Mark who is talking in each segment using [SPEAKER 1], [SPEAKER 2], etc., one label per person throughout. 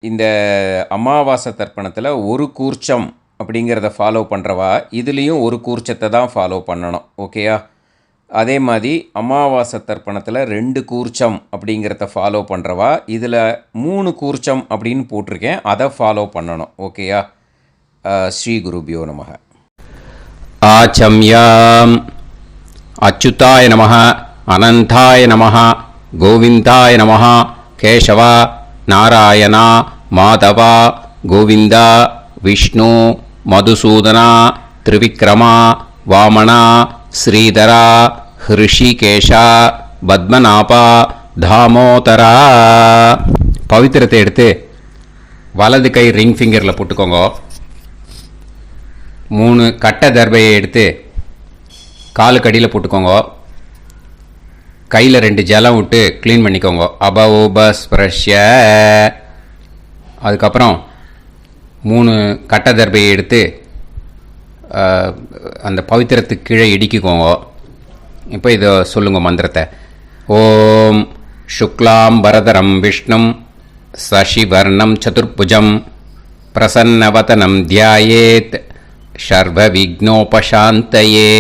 [SPEAKER 1] இந்த அமாவாசை தர்ப்பணத்தில் ஒரு கூர்ச்சம் அப்படிங்கிறத ஃபாலோ பண்ணுறவா இதுலேயும் ஒரு கூர்ச்சத்தை தான் ஃபாலோ பண்ணணும். ஓகேயா? அதே மாதிரி அமாவாசை தர்ப்பணத்தில் 2 கூர்ச்சம் அப்படிங்கிறத ஃபாலோ பண்ணுறவா இதில் 3 கூர்ச்சம் அப்படின்னு போட்டிருக்கேன், அதை ஃபாலோ பண்ணணும். ஓகேயா? ஸ்ரீ குருபியோ நமக.
[SPEAKER 2] ஆச்சம்யாம் அச்சுதாய நமஹ, அனந்தாய நமஹ, கோவிந்தாய நமஹ, கேசவா, நாராயணா, மாதவா, கோவிந்தா, விஷ்ணு, மதுசூதனா, திரிவிக்ரமா, வாமனா, ஸ்ரீதரா, ஹிருஷிகேஷா, பத்மநாபா, தாமோதரா. பவித்திரத்தை எடுத்து வலது கை ரிங் ஃபிங்கரில் போட்டுக்கோங்க. 3 கட்டை தர்பையை எடுத்து காலுக்கடியில் போட்டுக்கோங்க. கையில் 2 ஜலம் விட்டு க்ளீன் பண்ணிக்கோங்க. அபஓபஸ்பிரஷ்ய. அதுக்கப்புறம் 3 கட்டை தர்பையை எடுத்து அந்த பவித்திரத்துக்கு கீழே இடிக்கிக்கோங்க. இப்போ இதை சொல்லுங்க மந்திரத்தை. ஓம் சுக்லாம் பரதரம் விஷ்ணும் சசிவர்ணம் சதுர்புஜம் பிரசன்னவதனம் தியாயேத் சர்வ விக்னோபசாந்தயே.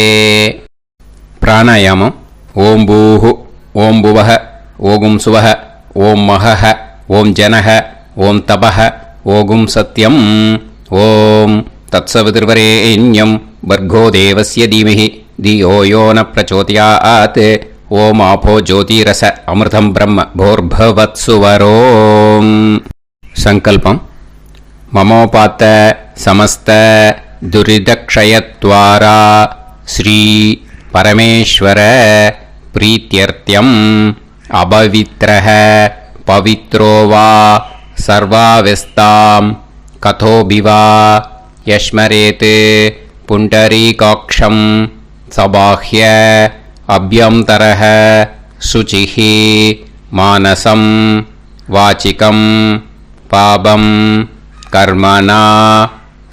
[SPEAKER 2] பிராணாயாமம். ஓம் பூஹு, ஓம் புவஹ, ஓகும் சுவஹ, ஓம் மஹஹ, ஓம் ஜனஹ, ஓம் தபஹ, ஓகும் சத்யம். ஓம் தத்சவிதுர்வரேண்யம் பர்கோ தேவஸ்ய தீமஹி தியோ யோ ந பிரச்சோதயாத். ஓம் ஆபோ ஜோதிரச அமிர்தம் பிரம்ம போர்பவத்சுவரோம். சங்கல்பம். மமோபாத்த சமஸ்த துரிதக்ஷயத்வாரா ஸ்ரீ பரமேஸ்வர பிரீத்யர்த்தியம் அபவித்ரஹ பவித்ரோ வா சர்வாவஸ்தாம் கதோபிவா யஸ்மரேத் புண்டரீகாக்ஷம் சபாஹ்ய அப்யந்தரஹ சுசிஹி மானசம் வாச்சிகம் பாபம் கர்மணா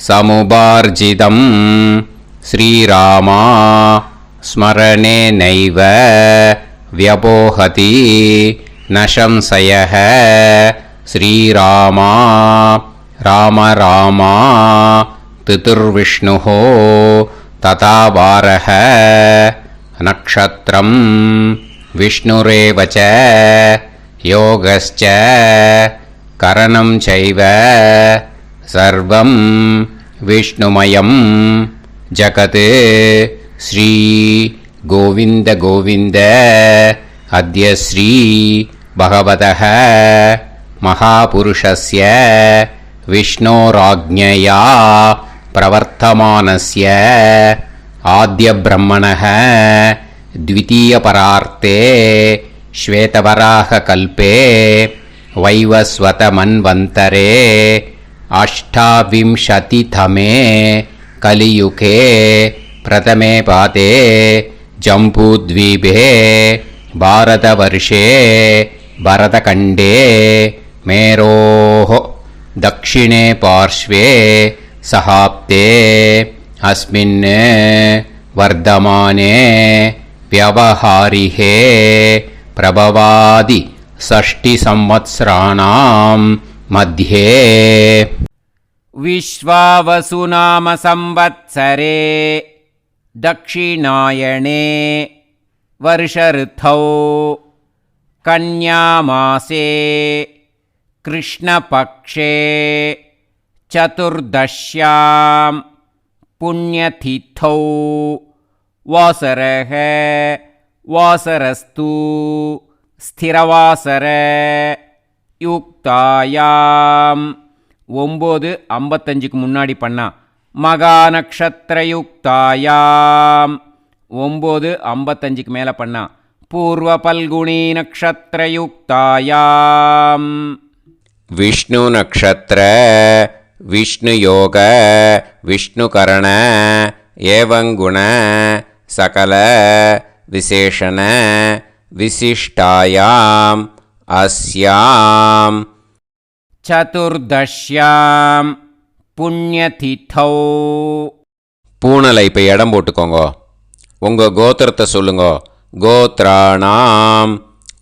[SPEAKER 2] சமுபார்ஜிதம் ஸ்ரீராமா ஸ்மரணேனைவ வ்யபோஹதி நசம்சயஹ. ஸ்ரீராமா ராம ராமா திதுர்விஷ்ணுஹ ததா வாரஹ. நக்ஷத்ரம் விஷ்ணுரேவச யோகஸ்ச கரணம் சைவ சர்வம் விஷ்ணுமயம் ஜகத். ஸ்ரீ கோவிந்த கோவிந்த அத்ய ஸ்ரீ பகவதः மகாபுருஷஸ்ய விஷ்ணோராஜ்ஞயா பிரவர்த்தமானஸ்ய ஆத்ய பிரம்மணः த்விதீயபரார்த்தே ஸ்வேதவராக கல்பே வைவஸ்வத மன்வந்தரே அஷ்டாவிம்சதிதமே கலியுகே பிரதமே பாதே ஜம்பூத்வீபே பாரதவர்ஷே பரதகண்டே மேரோः தக்ஷிணே பார்ஷ்வே சஹாப்தே அஸ்மின் வர்தமானே வ்யவஹாரிஹே பிரபவாதி षष्टि संवत्सराणाम् मध्ये.
[SPEAKER 3] विश्वावसुनाम संवत्सरे दक्षिणायणे वर्षऋतौ कन्यामासे कृष्णपक्षे चतुर्दश्यां पुण्यतिथौ वासरः वासरस्तु ஸ்திரவாசர யுக்தாயாம். 9:55க்கு முன்னாடி பண்ணா மகா நக்ஷத்திர யுக்தாயாம். 9:55க்கு மேலே பண்ணா பூர்வ பல்குனி நக்ஷத்திர யுக்தாயாம்.
[SPEAKER 1] விஷ்ணு நக்ஷத்திர விஷ்ணு யோக விஷ்ணுகரண ஏவங்குண சகல விசேஷண விசிஷ்டாயாம் அஸ்யாம்
[SPEAKER 3] சதுர்தஷ்யாம் புண்ணியதிதௌ.
[SPEAKER 1] பூனலை இப்போ இடம் போட்டுக்கோங்க. உங்கள் கோத்திரத்தை சொல்லுங்க. கோத்ராணாம்.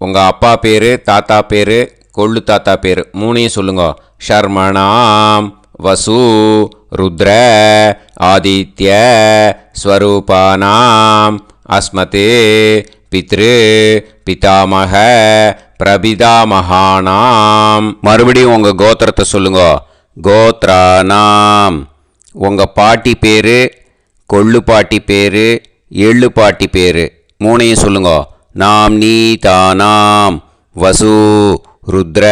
[SPEAKER 1] உங்கள் அப்பா பேர், தாத்தா பேர்,
[SPEAKER 2] கொள்ளு தாத்தா பேர். மூணையும் சொல்லுங்க. ஷர்மணாம் வசு ருத்ர ஆதித்ய ஸ்வரூபானாம் அஸ்மதே பித்ரு பிதாமக பிரபிதாமகானாம். மறுபடியும் உங்கள் கோத்திரத்தை சொல்லுங்க. கோத்ரானாம் உங்கள் பாட்டி பேர், கொள்ளு பாட்டி பேர், எள்ளு பாட்டி பேர். மூணையும் சொல்லுங்க. நாம் நீ தானாம் வசு ருத்ர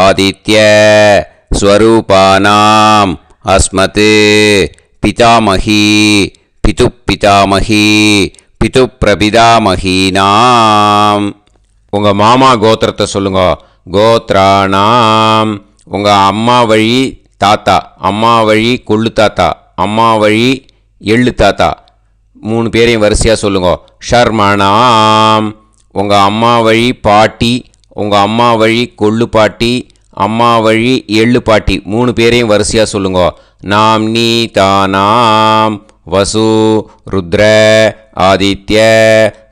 [SPEAKER 2] ஆதித்ய ஸ்வரூபானாம் அஸ்மத் பிதாமகி பிது பிதாமகி பிது பிரபிதாமகீனாம். உங்கள் மாமா கோத்திரத்தை சொல்லுங்க. கோத்ரானாம் உங்கள் அம்மா வழி தாத்தா, அம்மா வழி கொள்ளு தாத்தா, அம்மா வழி எள்ளு தாத்தா. 3 பேரையும் வரிசையாக சொல்லுங்க. ஷர்மணாம் உங்கள் அம்மா வழி பாட்டி, உங்கள் அம்மா வழி கொள்ளு பாட்டி, அம்மா வழி எள்ளு பாட்டி. 3 பேரையும் வரிசையாக சொல்லுங்க. நாம் நீ தானாம் வசு ருத்ர ஆதித்ய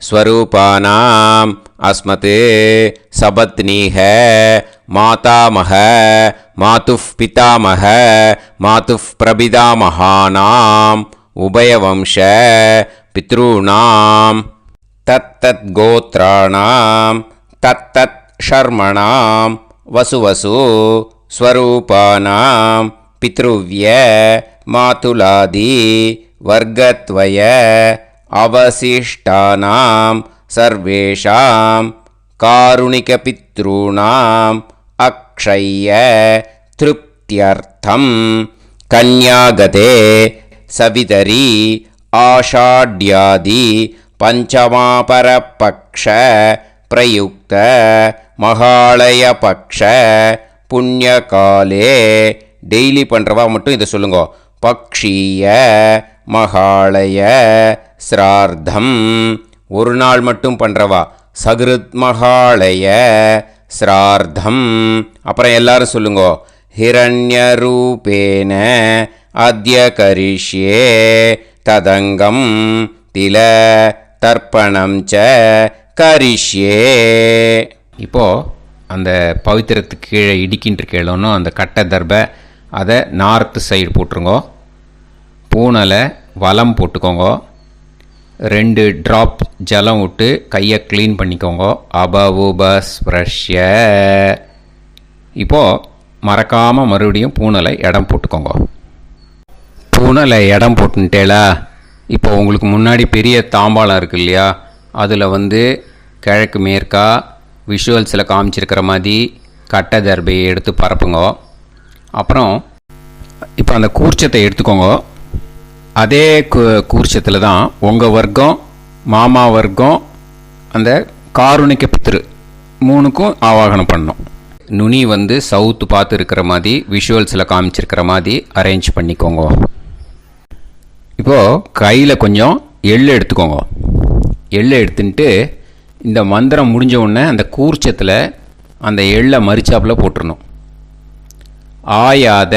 [SPEAKER 2] ஸ்வரூபானாம் அஸ்மத் சபத்னீஹ மாதாமக மாதுஃப் பிதாமக மாதுஃப் பிரபிதாமகானாம் உபயவம்ச பித்ருணாம் தத்தத் கோத்ராணாம் தத்தத் ஷர்மணாம் வசுவசு ஸ்வரூபானாம் பித்ருவ்ய மாதுலாதி வர்க்கத்வய அவசிஷ்டானாம் சர்வேஷாம் காருணிகபித்ருணாம் அக்ஷய்ய திருப்தியர்த்தம் கன்யாகதே சவிதரி ஆஷாட்யாதி பஞ்சமாபரபக்ஷ பிரயுக்த மகாலய பக்ஷ புண்ணியகாலே. டெய்லி பண்ணுறவா மட்டும் இதை சொல்லுங்க. பக்ஷீய மகாலய ஸ்ரார்த்தம். ஒரு நாள் மட்டும் பண்ணுறவா சகிருத் மகாலய ஸ்ரார்த்தம். அப்புறம் எல்லாரும் சொல்லுங்க. ஹிரண்யரூபேன அத்ய கரிஷ்யே ததங்கம் தில தர்ப்பணம் ச கரிஷ்யே. இப்போது அந்த பவித்திரத்துக்கு கீழே இடிக்கின்ற கீழோன்னு அந்த கட்டை தர்பை அதை நார்த்து சைடு போட்டுருங்கோ. பூனலை வலம் போட்டுக்கோங்க. 2 ட்ராப் ஜலம் விட்டு கையை க்ளீன் பண்ணிக்கோங்க. அபவுபஸ்ப்ரஷ்ய. இப்போது மறக்காமல் மறுபடியும் பூனலை இடம் போட்டுக்கோங்க. பூனலை இடம் போட்டுட்டேலா. இப்போ உங்களுக்கு முன்னாடி பெரிய தாம்பாளம் இருக்குது இல்லையா, அதில் கிழக்கு மேற்கா விஷுவல்ஸில் காமிச்சிருக்கிற மாதிரி கட்டை தர்பையை எடுத்து பரப்புங்க. அப்புறம் இப்போ அந்த கூர்ச்சத்தை எடுத்துக்கோங்க. அதே கூர்ச்சத்தில் தான் உங்கள் வர்க்கம், மாமா வர்க்கம், அந்த காருணிக்க பித்ரு 3க்கும் ஆவாகனம் பண்ணணும். நுனி சவுத்து பார்த்து இருக்கிற மாதிரி விஷுவல்ஸில் காமிச்சிருக்கிற மாதிரி அரேஞ்ச் பண்ணிக்கோங்க. இப்போது கையில் கொஞ்சம் எள்ளு எடுத்துக்கோங்க. எள்ளு எடுத்துட்டு இந்த மந்திரம் முடிஞ்ச உடனே அந்த கூர்ச்சத்தில் அந்த எள்ளை மரிச்சாப்பில் போட்டுடணும். ஆயாத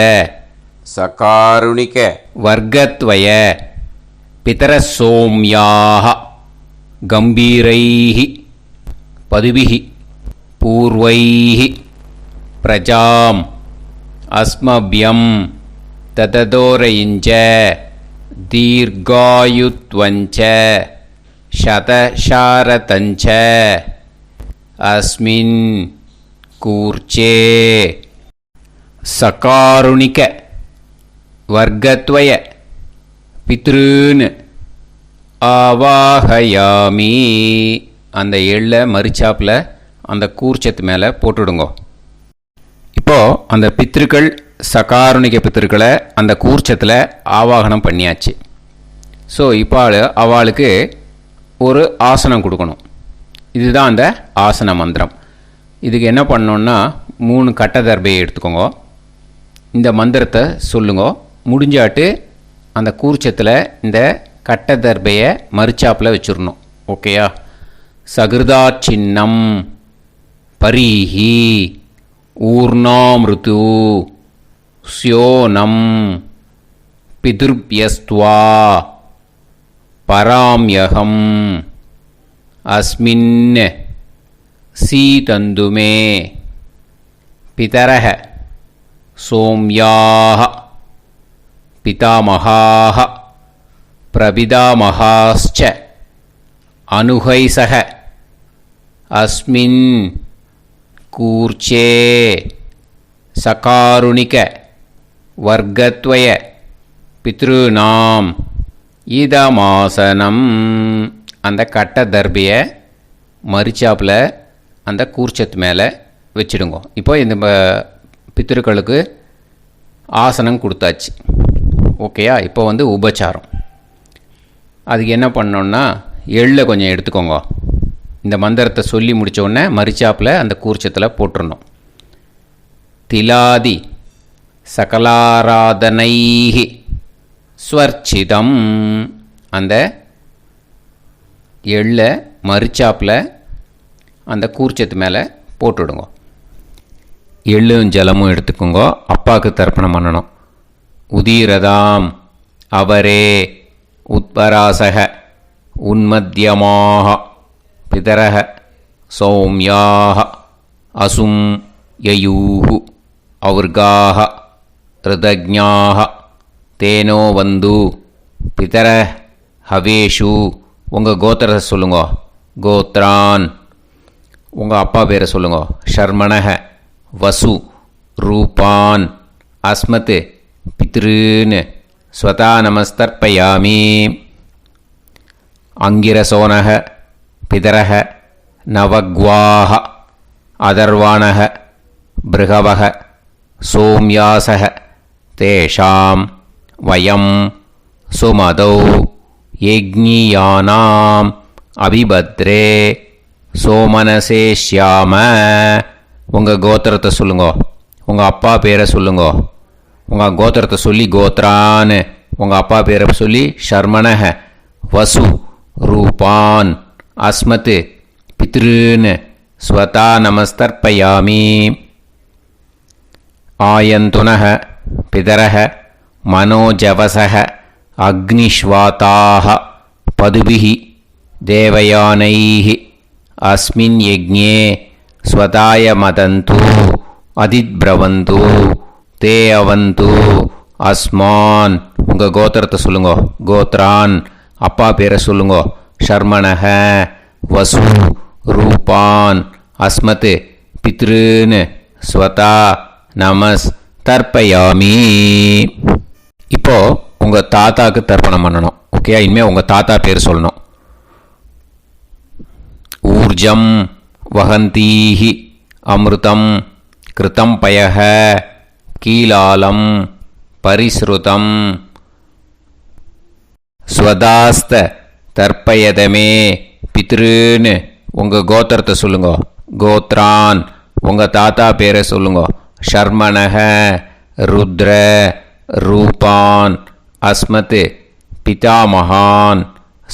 [SPEAKER 2] சகாருணிக வர்க்கத்வய பிதர சோம்யாக கம்பீரைஹி பதுபிஹி பூர்வைஹி பிரஜாம் அஸ்மபியம் தததோரயிஞ்ச தீர்காயுத்வஞ்ச சதசாரதஞ்ச அஸ்மின் கூர்ச்சே சகாருணிக வர்க்கத்வய பித்ருன்னு ஆவாஹயாமி. அந்த எள்ளை மரிச்சாப்பில் அந்த கூர்ச்சத்து மேலே போட்டுடுங்க. இப்போது அந்த பித்ருக்கள், சகாருணிக பித்ருக்களை அந்த கூர்ச்சத்தில் ஆவாகனம் பண்ணியாச்சு. ஸோ இப்போ அவளுக்கு ஒரு ஆசனம் கொடுக்கணும். இதுதான் அந்த ஆசன மந்திரம். இதுக்கு என்ன பண்ணணுன்னா 3 கட்டை தர்பையை எடுத்துக்கோங்க. இந்த மந்திரத்தை சொல்லுங்க. முடிஞ்சாட்டு அந்த கூர்ச்சத்தில் இந்த கட்டை தர்பையை மரிச்சாப்பில் வச்சிடணும். ஓகேயா? சகிருதா சின்னம் பரீஹி ஊர்ணாமிருத்து ஸ்யோனம் பிதுர்பியஸ்துவா பராம்யகம் அஸ்மின் சீதந்துமே பிதரஹ சோம்யாஹ பிதாமகாஹ பிரபிதாமகாஸ்ச அனுகைசக அஸ்மின் கூர்ச்சே சகாருணிக வர்க்கத்வய பித்ருநாம் இதமாசனம். அந்த கட்ட தர்பியை மரிச்சாப்பில் அந்த கூர்ச்சத்து மேலே வச்சுடுங்க. இப்போ இந்த பித்திருக்களுக்கு ஆசனம் கொடுத்தாச்சு. ஓகேயா? இப்போ உபச்சாரம். அதுக்கு என்ன பண்ணோன்னா எள்ளை கொஞ்சம் எடுத்துக்கோங்க. இந்த மந்திரத்தை சொல்லி முடித்தோடனே மரிச்சாப்பில் அந்த கூர்ச்சத்தில் போட்டுடணும். திலாதி சகலாராதனைஹி ஸ்வர்ச்சிதம். அந்த எள்ளை மரிச்சாப்பில் அந்த கூர்ச்சத்து மேலே போட்டுவிடுங்க. எள்ளும் ஜலமும் எடுத்துக்கோங்க. அப்பாவுக்கு தர்ப்பணம் பண்ணணும். உதீரதாம் அவரே உத்பராசக உன்மத்தியமாக பிதரக சௌமியாக அசும் யயூஹு அவுர்காக ரிதஜ்ஞாக தேனோ வந்து பிதர ஹவேஷு. உங்கள் கோத்திரத்தை சொல்லுங்க. கோத்ரான். உங்கள் அப்பா பேரை சொல்லுங்க. ஷர்மணக வசு ரூபான் அஸ்மத் பித்ருன்னு ஸ்வதா நமஸ்தர்ப்பயாமி. அங்கிரசோனக பிதரக நவக்வாஹ அதர்வாணக பிருகவக சோம்யாசக தேஷாம் வயம் சுமதௌ யஜ்ஞியானாம் அபிபத்ரே சோமனசேஷ்யாம. உங்கள் கோத்திரத்தை சொல்லுங்க. உங்கள் அப்பா பேரை சொல்லுங்க. உங்கள் கோத்திரத்தை சொல்லி கோத்ரான்னு, உங்கள் அப்பா பேரை சொல்லி ஷர்மணக வசு ரூபான் அஸ்மத் பித்ருன்னு ஸ்வதா நமஸ்தர்ப்பயாமி. ஆயந்துனக பிதரக மனோஜவசக அக்னிஷ்வாதாக பதுபிஹி தேவயானைஹி அஸ்மின் யஜ்ஞே ஸ்வதாய மதந்து அதித்பிரவந்து தே அவது அஸ்மான். உங்கள் கோத்திரத்தை சொல்லுங்க. கோத்ரான். அப்பா பேரை சொல்லுங்க. ஷர்மணக வசு ரூபான் அஸ்மத் பித்ருன்னு ஸ்வதா நமஸ் தர்ப்பயாமி. இப்போது உங்கள் தாத்தாவுக்கு தர்ப்பணம் பண்ணணும். ஓகே? இனிமேல் உங்கள் தாத்தா பேர் சொல்லணும். ஊர்ஜம் வஹந்தீஹி அமிர்தம் கிருதம் பயஹ கீலாலம் பரிஸ்ருதம் ஸ்வதாஸ்த தர்ப்பயதமே பித்ருன்னு. உங்கள் கோத்திரத்தை சொல்லுங்க. கோத்ரான். உங்கள் தாத்தா பேரை சொல்லுங்க. ஷர்மணக ருத்ர ரூபான் அஸ்மத் பிதாமகான்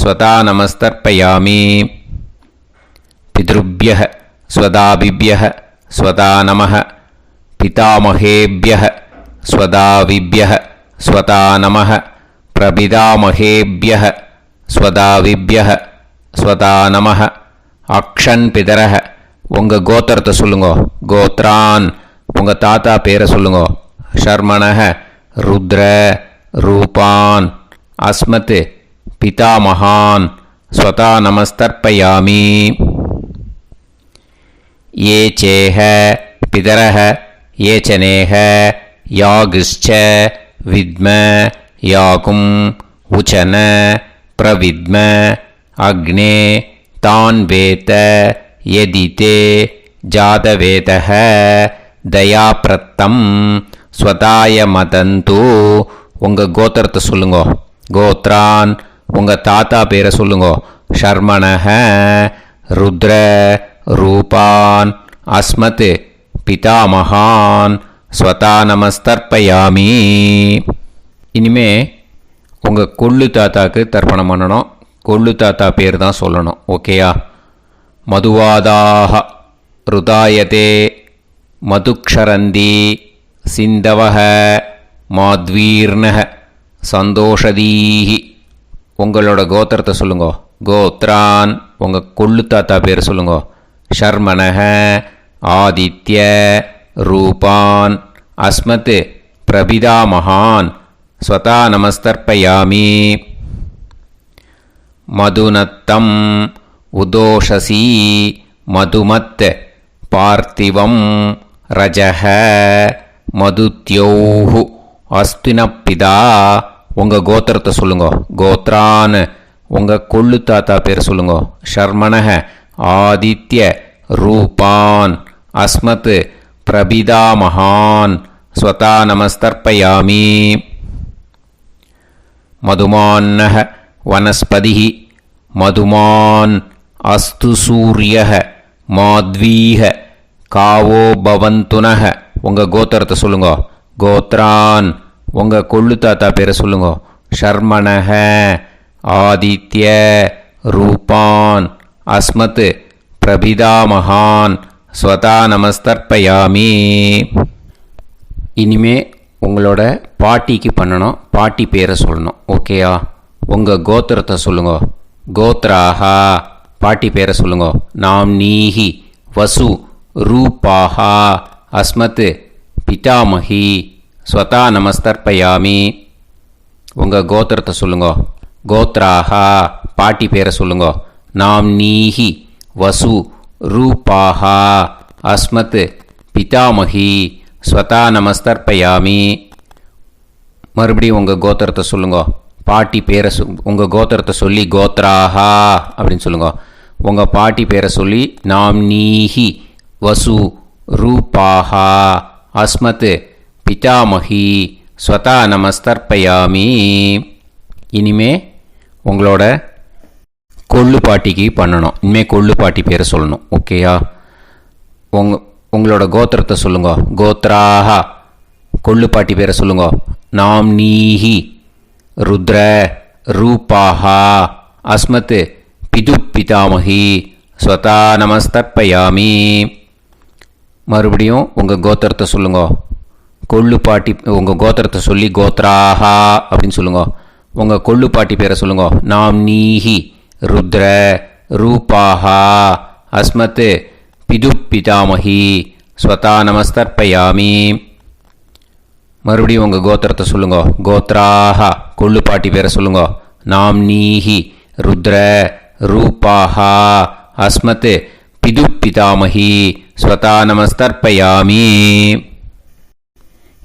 [SPEAKER 2] ஸ்வதா நமஸ்தர்ப்பயாமி. பித்ருப்யஹ ஸ்வதாபிப்யஹ ஸ்வதா நமः பிதாமகேப்யஹ ஸ்வதாவிப்யஹ ஸ்வதா நமः பிரபிதாமகேப்யஹ ஸ்வதாவிப்யஹ ஸ்வதா நமः. அக்ஷன் பிதரஹ. உங்கள் கோத்திரத்தை சொல்லுங்க. கோத்ரான். உங்கள் தாத்தா பேரை சொல்லுங்க. ஷர்மணக ருத்ர ரூபான் அஸ்மத் பிதாமகான் ஸ்வதா நமஸ்தர்ப்பயாமி. ये चेह पितरः ये चनेह यागश्च विद्म याकुं उचन प्रविद्म अग्ने तान् वेत यदिते जातवेतः दयाप्रत्तं स्वताय मदन्तु. உங்கள் கோத்திரத்தை சொல்லுங்க. கோத்ரான். உங்கள் தாத்தா பேரை சொல்லுங்க. ஷர்மணக ருத்ர ரூபான் அஸ்மத் பிதாமகான் ஸ்வதா நமஸ்தர்ப்பயாமி. இனிமே உங்கள் கொள்ளு தாத்தாக்கு தர்ப்பணம் பண்ணணும். கொள்ளு தாத்தா பேர் தான் சொல்லணும். ஓகேயா? மதுவாதாக ருதாயதே மதுக்ஷரந்தி சிந்தவஹ மாத்வீர்ணஹ சந்தோஷதீஹி. உங்களோட கோத்திரத்தை சொல்லுங்க. கோத்ரான். உங்கள் கொள்ளு தாத்தா பேர் சொல்லுங்க. ஷர்மணக ஆதித்ய रूपान् अस्मत् प्रपितामहान् स्वता नमस्तर्पयामि मधुनत्तम् उदोषसी मधुमत् पार्थिवं रजः मधुत्योः अस्तिनपिदा உங்கள் கோத்திரத்தை சொல்லுங்க. கோத்ரான் உங்கள் கொள்ளு தாத்தா பேர் சொல்லுங்க. ஷர்மணஹ ஆதித்ய ரூபான் அஸ்மத் பிரபிதாமகான் ஸ்வதா நமஸ்தர்ப்பயாமி மதுமான்னஹ வனஸ்பதிः மதுமான் அஸ்து சூரியः மாத்வீஹ காவோ பவந்துனஹ உங்கள் கோத்திரத்தை சொல்லுங்க. கோத்ரான் உங்கள் கொள்ளு தாத்தா பேரை சொல்லுங்க. ஷர்மணஹ ஆதித்ய ரூபான் அஸ்மத் பிரபிதாமகான் ஸ்வதா நமஸ்தர்ப்பயாமி. இனிமே உங்களோட பாட்டிக்கு பண்ணணும். பாட்டி பேரை சொல்லணும். ஓகேயா? உங்கள் கோத்திரத்தை சொல்லுங்க. கோத்ராஹா பாட்டி பேரை சொல்லுங்க. நாம் நீஹி வசு ரூபாஹா அஸ்மத் பிதாமஹி ஸ்வதா நமஸ்தர்ப்பயாமி. உங்கள் கோத்திரத்தை சொல்லுங்க. கோத்ராஹா பாட்டி பேரை சொல்லுங்க. நாம் நீஹி வசு ரூபாஹா அஸ்மத் பிதாமஹி ஸ்வதா நமஸ்தர்ப்பயாமி. மறுபடியும் உங்கள் கோத்திரத்தை சொல்லுங்க. பாட்டி பேரை உங்கள் கோத்திரத்தை சொல்லி கோத்ராஹா அப்படின்னு சொல்லுங்க. உங்கள் பாட்டி பேரை சொல்லி நாம் நீஹி வசு ரூபாஹா அஸ்மத் பிதாமஹி ஸ்வதா நமஸ்தர்ப்பயாமி. இனிமே உங்களோட கொள்ளு பாட்டிக்கு பண்ணணும். இனிமேல் கொள்ளு பாட்டி பேரை சொல்லணும். ஓகேயா? உங்களோட கோத்திரத்தை சொல்லுங்க. கோத்ராஹா கொள்ளு பாட்டி பேரை சொல்லுங்க. நாம் நீஹி ருத்ர ரூபாஹா அஸ்மத் பிது பிதாமஹி ஸ்வதா நமஸ்தர்ப்பயாமி. மறுபடியும் உங்கள் கோத்திரத்தை சொல்லுங்க. கொள்ளு பாட்டி உங்கள் கோத்திரத்தை சொல்லி கோத்ராஹா அப்படின்னு சொல்லுங்க. உங்கள் கொள்ளு பாட்டி பேரை சொல்லுங்க. நாம் நீஹி ருத்ர ரூபாஹா அஸ்மத் பிது பிதாமஹி ஸ்வதா நமஸ்தர்ப்பயாமி. மறுபடியும் உங்கள் கோத்திரத்தை சொல்லுங்க. கோத்ராஹா கொள்ளு பாட்டி பேரை சொல்லுங்க. நாம் நீஹி ருத்ர ரூபாஹா அஸ்மத் பிது பிதாமஹி ஸ்வதா நமஸ்தர்ப்பயாமி.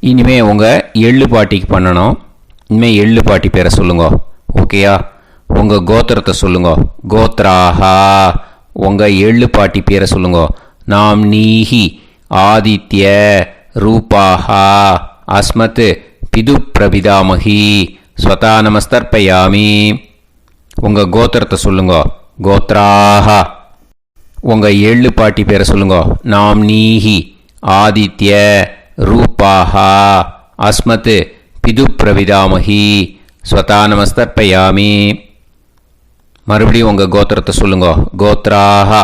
[SPEAKER 2] இனிமே உங்கள் எள்ளு பாட்டிக்கு பண்ணணும். இனிமேல் எள்ளு பாட்டி பேரை சொல்லுங்க. ஓகேயா? உங்கள் கோத்திரத்தை சொல்லுங்க. கோத்ராஹா உங்கள் எள்ளு பாட்டி பேரை சொல்லுங்க. நாம் நீஹி ஆதித்ய ரூபாஹா அஸ்மத் பிது பிரபிதாமஹி ஸ்வதா நமஸ்தர்ப்பயாமி. உங்கள் கோத்திரத்தை சொல்லுங்க. கோத்ராஹா உங்கள் எள்ளு பாட்டி பேரை சொல்லுங்க. நாம் நீஹி ஆதித்ய ரூபாஹா அஸ்மத் பிது பிரபிதாமஹி ஸ்வதா நமஸ்தர்ப்பயாமி. மறுபடியும் உங்கள் கோத்திரத்தை சொல்லுங்க. கோத்ராஹா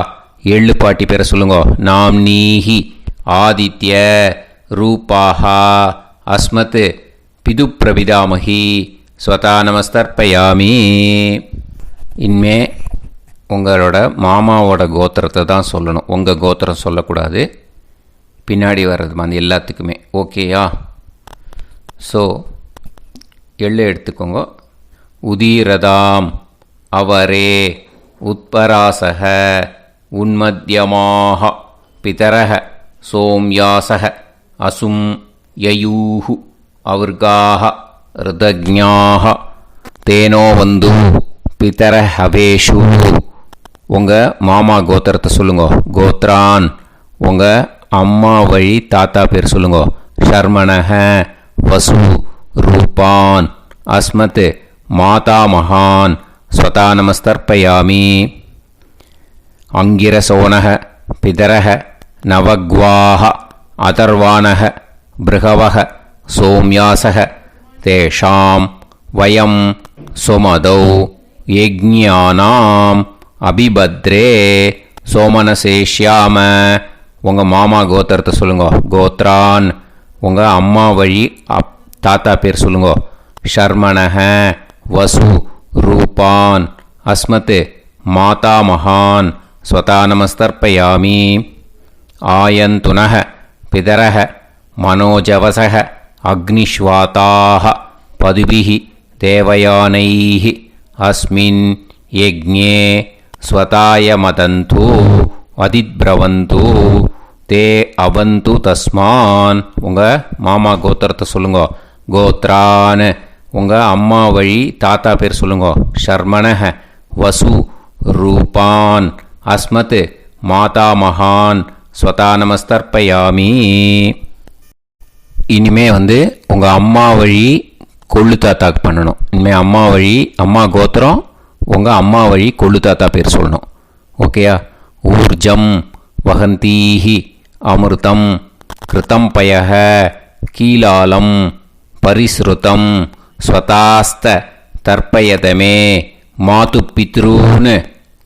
[SPEAKER 2] எள்ளு பாட்டி பேரை சொல்லுங்க. நாம் நீஹி ஆதித்ய ரூபாஹா அஸ்மத் பிது பிரபிதாமஹி ஸ்வதா நமஸ்தர்ப்பயாமி. இனிமே உங்களோட மாமாவோட கோத்திரத்தை தான் சொல்லணும். உங்கள் கோத்திரம் சொல்லக்கூடாது. பின்னாடி வர்றது மாதிரி எல்லாத்துக்குமே. ஓகேயா? ஸோ எள்ளு எடுத்துக்கோங்க. உதீரதாம் அவரே உத்பராசக உன்மத்யமாக பிதரக சோம்யாசக அசும் யயூஹு அவர்காக ருதஜ்ஞாக தேனோ வந்து பிதர ஹவேஷு. உங்கள் மாமா கோத்திரத்தை சொல்லுங்க. கோத்ரான் உங்கள் அம்மா வழி தாத்தா பேர் சொல்லுங்க. ஷர்மணஹ வசு ரூபான் அஸ்மத் மாதாமகான் ஸ்வதா நமஸ்தர்ப்பயாமி. அங்கிரசோனஹ பிதரஹ நவக்வாஹ அதர்வாணஹ பிருகவஹ சோம்யாசஹ தேஷாம் வயம் சுமதௌ யஜ்ஞானாம் அபிபத்ரே சோமனசேஷ்யாம. உங்கள் மாமா கோத்திரத்தை சொல்லுங்க. கோத்ரான் உங்கள் அம்மா வழி தாத்தா பேர் சொல்லுங்க. ஷர்மணஹ வசு ரூபான் அஸ்மத் மாதாமகான் ஸ்வதா நமஸ்தர்ப்பயாமி. ஆயந்துனஹ பிதரः மனோஜவசः அக்னிஷ்வாதாः பதுபிः தேவயானைः அஸ்மின் யஜ்ஞே ஸ்வதாய மதந்து அதித்பிரவந்து தே அவந்து தஸ்மான். உங்கள் மாமா கோத்திரத்தை சொல்லுங்க. கோத்ரான் உங்கள் அம்மா வழி தாத்தா பேர் சொல்லுங்க. ஷர்மணஹ வசு ரூபான் அஸ்மத் மாதாமகான் ஸ்வதா நமஸ்தர்ப்பயாமி. இனிமே உங்கள் அம்மா வழி கொள்ளு தாத்தாக்கு பண்ணணும். இனிமேல் அம்மா வழி அம்மா கோத்திரம் உங்கள் அம்மா வழி கொள்ளு தாத்தா பேர் சொல்லணும். ஓகேயா? ஊர்ஜம் வகந்தீஹி அமிர்தம் கிருதம் பயஹ கீலாலம் பரிஸ்ருதம் ஸ்வதாஸ்த தர்ப்பயதமே மாது பித்ரூன்னு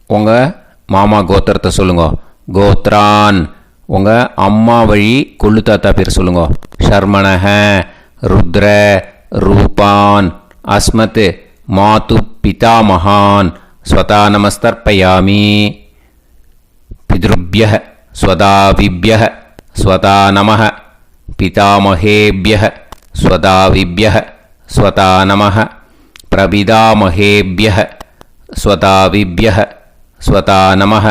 [SPEAKER 2] உங்கள் மாமா கோத்திரத்தை சொல்லுங்க. கோத்ரான் உங்கள் அம்மா வழி கொள்ளு தாத்தா பேர் சொல்லுங்க. ஷர்மணஹ ருத்ர ரூபான் அஸ்மத் மாது பிதாமகான் ஸ்வதா நமஸ்தர்ப்பயாமி. பித்ருப்யः ஸ்வதாவிப்யः ஸ்வதா நமः பிதாமகேப்யः ஸ்வதாவிப்யः ஸ்வதா நமः பிரபிதாமகேப்யः ஸ்வதாவிப்யः ஸ்வதா நமः.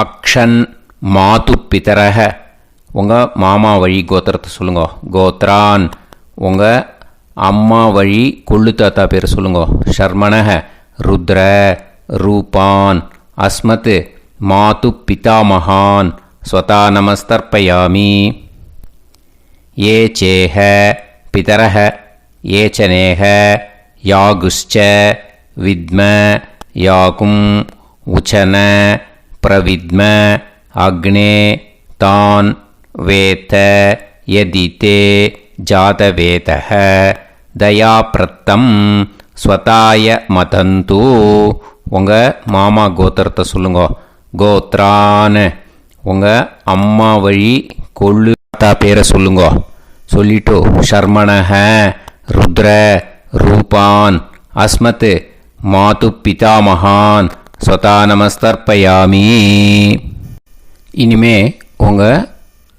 [SPEAKER 2] அக்ஷன் மாது பிதரः உங்கள் மாமா வழி கோத்திரத்தை சொல்லுங்க. கோத்ரான் உங்கள் அம்மா வழி கொள்ளு தாத்தா பேர் சொல்லுங்க. ஷர்மணஹ ருத்ர ரூபான் அஸ்மத் மாது பிதாமகான் ஸ்வதா நமஸ்தர்ப்பயாமி. ஏ சேஹ பிதரஹ ஏச்சனேஹ யாகுஷ்ச வித்ம யாகும் உச்சன பிரவித்ம அக்னே தான் வேத யதிதே ஜாதவேதஹ தயாப்ரத்தம் ஸ்வதாய மதந்து உங்கள் மாமா கோத்திரத்தை சொல்லுங்க. கோத்ரான் உங்கள் அம்மா வழி கொள்ளு தாத்தா பேரை சொல்லுங்க. சொல்லிட்டு ஷர்மணஹ ருத்ர ரூபான் அஸ்மத் மாது பிதாமகான் ஸ்வதா நமஸ்தர்ப்பயாமி. இனிமே உங்கள்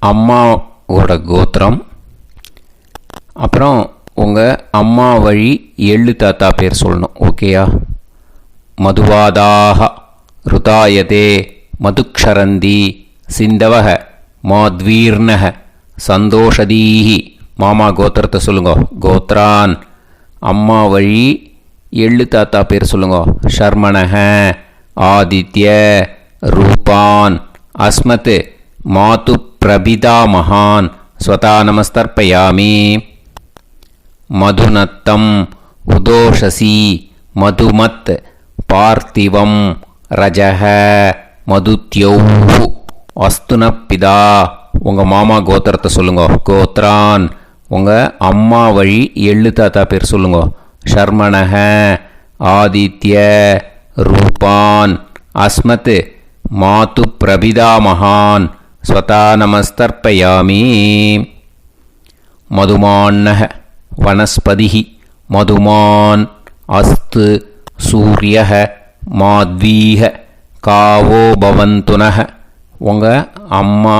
[SPEAKER 2] அம்மாவோட கோத்திரம் அப்புறம் உங்கள் அம்மா வழி எள்ளு தாத்தா பேர் சொல்லணும். ஓகேயா? மதுவாதாக ருதாயதே மதுக்ஷரந்தி சிந்தவக மாத்வீர்ணக சந்தோஷதீஹி மாமா கோத்திரத்தை சொல்லுங்க. கோத்ரான் அம்மா வழி எள்ளு தாத்தா பேர் சொல்லுங்க. ஷர்மணஹ ஆதித்ய ரூபான் அஸ்மத் மாது பிரபிதாமகான் ஸ்வதா நமஸ்தர்ப்பயாமி. மதுநத்தம் உதோஷசி மதுமத் பார்த்திவம் ரஜஹ மதுத்யௌஹு அஸ்துனப்பிதா உங்கள் மாமா கோத்திரத்தை சொல்லுங்க. கோத்ரான் உங்கள் அம்மா வழி எள்ளு தாத்தா பேர் சொல்லுங்க. ஷர்மணஹ ஆதித்ய ரூபான் அஸ்மத் மாது பிரபிதாமகான் ஸ்வதா நமஸ்தர்ப்பயாமி. மதுமான்னஹ வனஸ்பதிஹி மதுமான் அஸ்து சூரியஹ மாத்வீஹ காவோ பவந்துனஹ உங்கள் அம்மா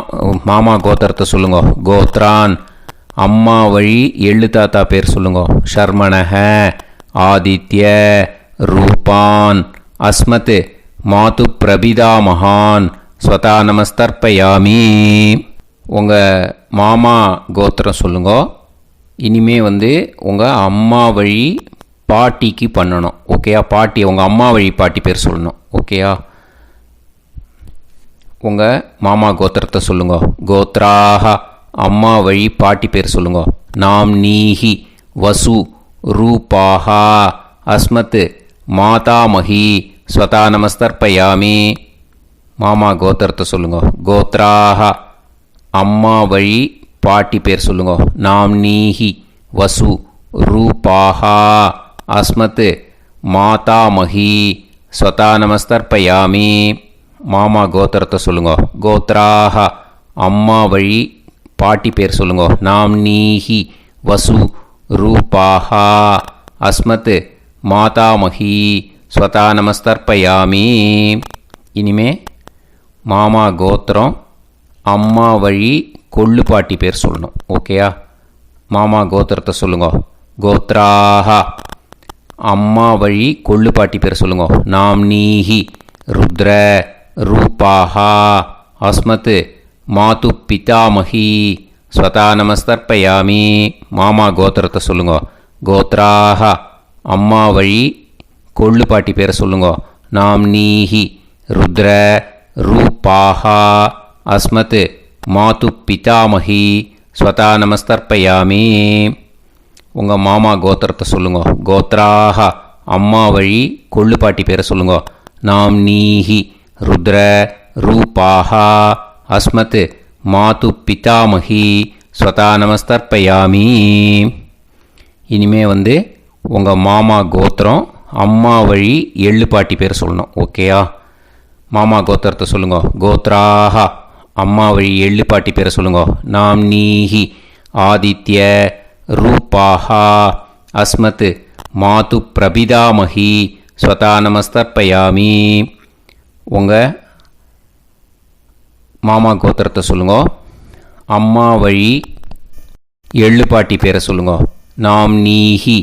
[SPEAKER 2] மாமா கோத்திரத்தை சொல்லுங்க. கோத்ரான் அம்மா வழி எள்ளு தாத்தா பேர் சொல்லுங்க. ஷர்மணஹ ஆதித்ய ரூபான் அஸ்மத் மாது பிரபிதாமகான் ஸ்வதா நமஸ்தர்ப்பயாமி. உங்கள் மாமா கோத்திரம் சொல்லுங்க. இனிமே உங்கள் அம்மா வழி பாட்டிக்கு பண்ணணும். ஓகேயா? பாட்டி உங்கள் அம்மா வழி பாட்டி பேர் சொல்லணும். ஓகேயா? உங்கள் மாமா கோத்திரத்தை சொல்லுங்க. கோத்ராக அம்மா வழி பாட்டி பேர் சொல்லுங்க. நாம் நீஹி வசு ரூபாஹா அஸ்மத் மாதாமகி ஸ்வதா நமஸ்தர்ப்பயாமி. மாமா கோத்திரத்தை சொல்லுங்க. கோத்ராக அம்மா வழி பாட்டி பேர் சொல்லுங்க. நாம் நீஹி வசு ரூபாஹா அஸ்மத் மாதாமகி ஸ்வதா நமஸ்தர்ப்பயாமி. மாமா கோத்திரத்தை சொல்லுங்க. கோத்ராக அம்மா வழி பாட்டி பேர் சொல்லுங்க. நாம் நீஹி வசு ரூபாஹா அஸ்மத் மாதாமகி ஸ்வதா நமஸ்தர்ப்பயாமி. இனிமே மாமா கோத்திரம் அம்மா வழி கொள்ளு பாட்டி பேர் சொல்லணும். ஓகேயா? மாமா கோத்திரத்தை சொல்லுங்க. கோத்ராஹா. அம்மா வழி கொள்ளு பாட்டி பேர் சொல்லுங்க. நாம்னீஹி ருத்ர ரூபாஹா அஸ்மத் மாது பிதாமஹி ஸ்வதா நமஸ்தர்ப்பயாமி. மாமா கோத்திரத்தை சொல்லுங்க. கோத்ராஹா. அம்மா வழி கொள்ளு பாட்டி பேரை சொல்லுங்க. நாம்னீஹி ருத்ர ரூபாஹா அஸ்மத் மாது பிதாமஹி ஸ்வதா நமஸ்தர்ப்பயாமி. உங்கள் மாமா கோத்திரத்தை சொல்லுங்க. கோத்ராஹா. அம்மா வழி கொள்ளு பாட்டி பேரை சொல்லுங்க. நாம்னீஹி ருத்ர ரூபாஹா அஸ்மத் மாது பிதாமஹி ஸ்வதா நமஸ்தர்ப்பயாமி. இனிமே உங்கள் மாமா கோத்திரம் அம்மா வழி எள்ளு பாட்டி பேர் சொல்லணும். ஓகேயா? மாமா கோத்திரத்தை சொல்லுங்க. கோத்ராஹா. அம்மா வழி எள்ளு பாட்டி பேரை சொல்லுங்க. நாம்னீஹி ஆதித்ய ரூபாஹா அஸ்மத் மாது பிரபிதாமஹி ஸ்வதா நமஸ்தர்ப்பயாமி. உங்கள் மாமா கோத்திரத்தை சொல்லுங்க. அம்மா வழி எள்ளு பாட்டி பேரை சொல்லுங்க. நாம்னீஹி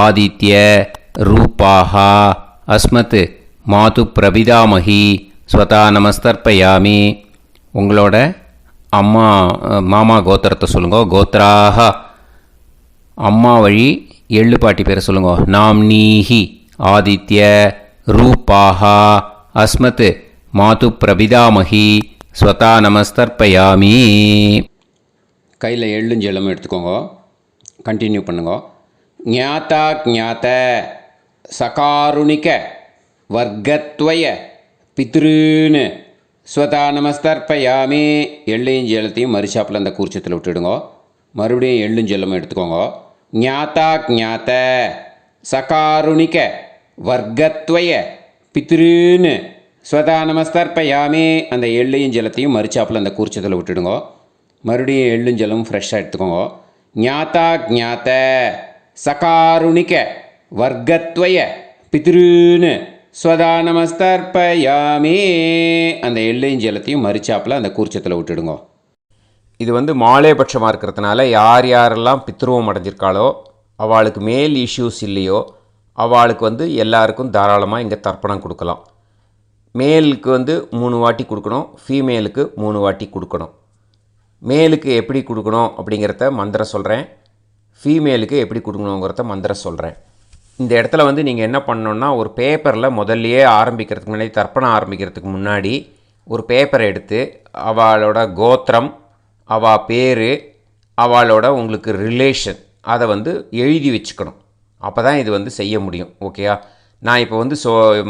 [SPEAKER 2] ஆதித்ய ரூபாஹா அஸ்மத் மாது பிரபிதாமஹி ஸ்வதா நமஸ்தர்ப்பயாமி. உங்களோட மாமா கோத்திரத்தை சொல்லுங்க. கோத்ராஹா. அம்மா வழி எள்ளு பாட்டி பேரை சொல்லுங்க. நாம்னீஹி ஆதித்ய ரூபாஹா அஸ்மத் மாது பிரபிதாமஹி ஸ்வதா நமஸ்தர்ப்பயாமி. கையில் எள்ளும் ஜலமும் எடுத்துக்கோங்க. கண்டினியூ பண்ணுங்க. ஞாதா ஞாத சகாருணிக வர்க்கத்வய பித்ருன்னு ஸ்வதா நமஸ்தர்ப்பயாமி. எள்ளையும் ஜலத்தையும் மறுச்சாப்பில் அந்த கூர்ச்சத்தில் விட்டுடுங்க. மறுபடியும் எள்ளும் ஜலமும் எடுத்துக்கோங்க. ஞாதா ஞாத சகாருணிக வர்க்கத்வய பித்ருன்னு ஸ்வதா நமஸ்தர்ப்பயாமி. அந்த எள்ளையும் ஜலத்தையும் மறுச்சாப்பில் அந்த கூர்ச்சத்தில் விட்டுடுங்க. மறுபடியும் எள்ளும் ஜலமும் ஃப்ரெஷ்ஷாக எடுத்துக்கோங்க. ஞாதா ஞாத சகாருணிக வர்க்கத்வய பித்ருன்னு ஸ்வதா நமஸ்தர்ப்பயாமி. அந்த எள்ளையும் ஜலத்தையும் மறுச்சாப்பில் அந்த கூர்ச்சத்தில் விட்டுடுங்க.
[SPEAKER 1] இது மாலேபட்சமாக இருக்கிறதுனால யார் யாரெல்லாம் பித்ருவம் அடைஞ்சிருக்காளோ அவளுக்கு மேல் இஷ்யூஸ் இல்லையோ அவளுக்கு எல்லாருக்கும் தாராளமாக இங்கே தர்ப்பணம் கொடுக்கலாம். மேலுக்கு 3 வாட்டி கொடுக்கணும், ஃபீமேலுக்கு 3 வாட்டி கொடுக்கணும். மேலுக்கு எப்படி கொடுக்கணும் அப்படிங்கிறத மந்திரம் சொல்கிறேன், ஃபீமேலுக்கு எப்படி கொடுக்கணுங்கிறத மந்திரம் சொல்கிறேன். இந்த இடத்துல நீங்கள் என்ன பண்ணணுன்னா, ஒரு பேப்பரில் முதல்லையே ஆரம்பிக்கிறதுக்கு முன்னாடி, தர்ப்பணம் ஆரம்பிக்கிறதுக்கு முன்னாடி ஒரு பேப்பரை எடுத்து அவளோட கோத்திரம், அவள் பேர், அவளோட உங்களுக்கு ரிலேஷன் அதை எழுதி வச்சுக்கணும். அப்போ தான் இது செய்ய முடியும். ஓகேயா? நான் இப்போ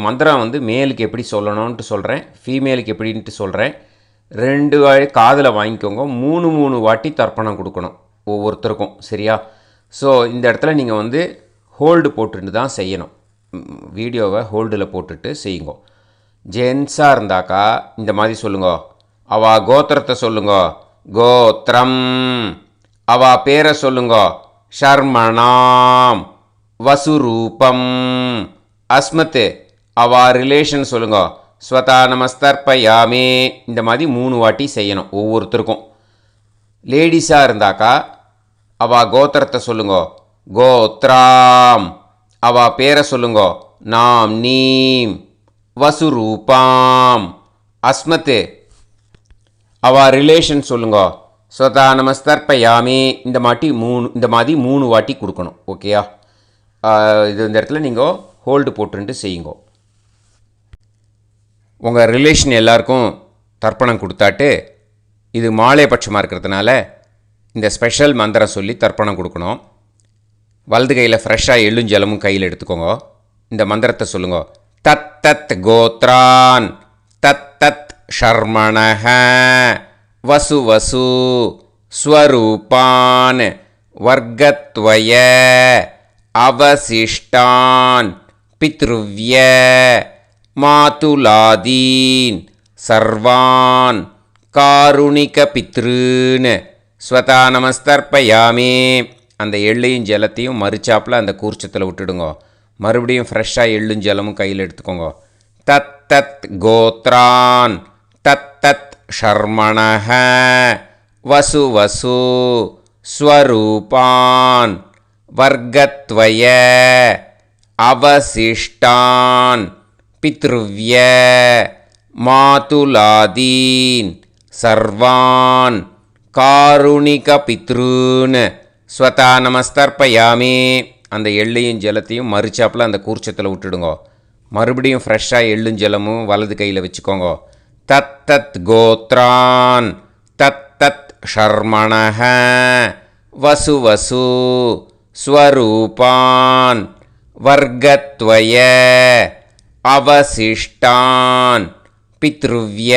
[SPEAKER 1] மந்திரம் மேலுக்கு எப்படி சொல்லணும்ன்ட்டு சொல்கிறேன், ஃபீமேலுக்கு எப்படின்ட்டு சொல்கிறேன். 2 காதில் வாங்கிக்கோங்க. 3 வாட்டி தர்ப்பணம் கொடுக்கணும் ஒவ்வொருத்தருக்கும். சரியா? ஸோ இந்த இடத்துல நீங்கள் ஹோல்டு போட்டுட்டு தான் செய்யணும். வீடியோவை ஹோல்டில் போட்டுட்டு செய்யுங்க. ஜென்ஸாக இருந்தாக்கா இந்த மாதிரி சொல்லுங்க. அவா கோத்திரத்தை சொல்லுங்க. கோத்திரம். அவா பேரை சொல்லுங்க. ஷர்மணாம் வசுரூபம் அஸ்மத். அவா ரிலேஷன் சொல்லுங்க. ஸ்வதா நமஸ்தர்ப்பயாமி. இந்த மாதிரி 3 வாட்டி செய்யணும் ஒவ்வொருத்தருக்கும். லேடிஸாக இருந்தாக்கா அவா கோத்திரத்தை சொல்லுங்க. கோத்ராம். அவா பேரை சொல்லுங்க. நாம் நீம் வசுரூபாம் அஸ்மத். அவா ரிலேஷன் சொல்லுங்க. ஸ்வதா நமஸ்தர்ப்பயாமி. இந்த மாதிரி 3 வாட்டி கொடுக்கணும். ஓகேயா? இந்த இடத்துல நீங்கள் ஹோல்டு போட்டுட்டு செய்யுங்க. உங்கள் ரிலேஷன் எல்லாருக்கும் தர்ப்பணம் கொடுத்தாட்டு, இது மாலைபட்சமாக இருக்கிறதுனால இந்த ஸ்பெஷல் மந்திரம் சொல்லி தர்ப்பணம் கொடுக்கணும். வலது கையில் ஃப்ரெஷ்ஷாக எள்ளும் ஜலமும் கையில் எடுத்துக்கோங்க. இந்த மந்திரத்தை சொல்லுங்க. தத் தத் கோத்ரான் தத் தத் ஷர்மணஹ வசு வசு ஸ்வரூபான் வர்க்கத்வய அவசிஷ்டான் பித்ருவ்ய மாதுலாதீன் சர்வான் காருணிக பித்ருன்னு ஸ்வதா நமஸ்தர்ப்பயாமி. அந்த எள்ளையும் ஜலத்தையும் மறுச்சாப்பில் அந்த கூர்ச்சத்தில் விட்டுடுங்க. மறுபடியும் ஃப்ரெஷ்ஷாக எள்ளும் ஜலமும் கையில் எடுத்துக்கோங்க. தத் தத் கோத்ரான் தத் தத் ஷர்மணஹ வசு வசு ஸ்வரூபான் வர்க்கத்வய அவசிஷ்டான் பித்ருவ்ய மாதுலாதீன் சர்வான் காருணிக பித்ருன் ஸ்வதா நமஸ்தர்ப்பயாமி. அந்த எள்ளையும் ஜலத்தையும் மறுச்சாப்பில் அந்த கூர்ச்சத்தில் விட்டுடுங்கோ. மறுபடியும் ஃப்ரெஷ்ஷாக எள்ளும் ஜலமும் வலது கையில் வச்சுக்கோங்க. தத் தத் கோத்ரான் தத் தத் ஷர்மணஹ வசு வசு ஸ்வரூபான் வர்க்கத்வய அவசிஷ்டான் பித்ருவ்ய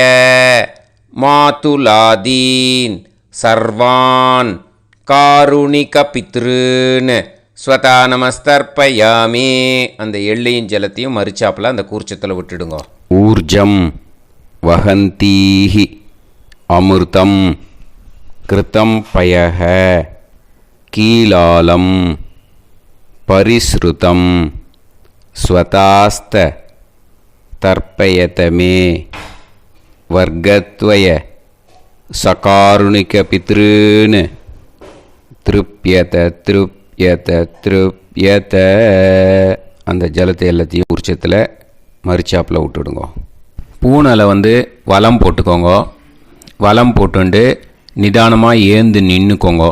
[SPEAKER 1] மாதுலாதீன் சர்வான் காருணிக பித்ருன் ஸ்வதா நமஸ்தர்ப்பயாமி. அந்த எள்ளையும் ஜலத்தையும் மறுச்சாப்பில் அந்த கூர்ச்சத்தில் விட்டுடுங்க.
[SPEAKER 2] ஊர்ஜம் வஹந்தீஹி அமிர்தம் கிருதம் பயஹ கீலாலம் பரிஸ்ருதம் ஸ்வதாஸ்த தர்ப்பயதமே வர்க்கத்வய சகாருணிக பித்ருன் திருப்யத திருப்யத திருப்யத. அந்த ஜலத்தை எல்லாத்தையும் உரிச்சத்தில் மறுச்சாப்பில் விட்டுடுங்க. பூனலை வலம் போட்டுக்கோங்க. வலம் போட்டுண்டு நிதானமாக ஏந்து நின்றுக்கோங்க.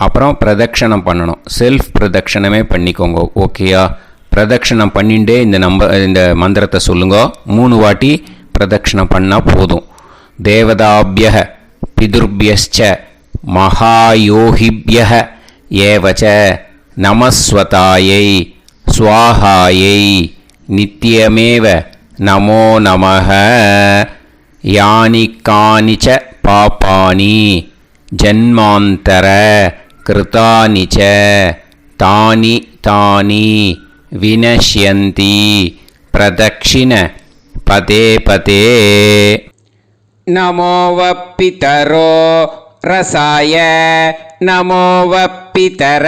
[SPEAKER 2] அப்புறம் பிரதட்சணம் பண்ணணும். செல்ஃப் பிரதட்சணமே பண்ணிக்கோங்க. ஓகேயா? பிரதட்சணம் பண்ணிண்டே இந்த மந்திரத்தை சொல்லுங்க. 3 வாட்டி பிரதட்சணம் பண்ணால் போதும். தேவதாபிய பிதுர்பியச்ச மகாயோகிபிய ஏவச்ச நமஸ்வதாயை ஸ்வாஹாயை நித்யமேவ நமோ நமஹ. யானி கானிச்ச பாபானி ஜன்மாந்தர கிருதானி ச தானி தானி வினஷ்யந்தி பிரதக்ஷிண பதே பதே.
[SPEAKER 3] நமோ வப்பிதரோ ரசாய நமோ வப்பிதர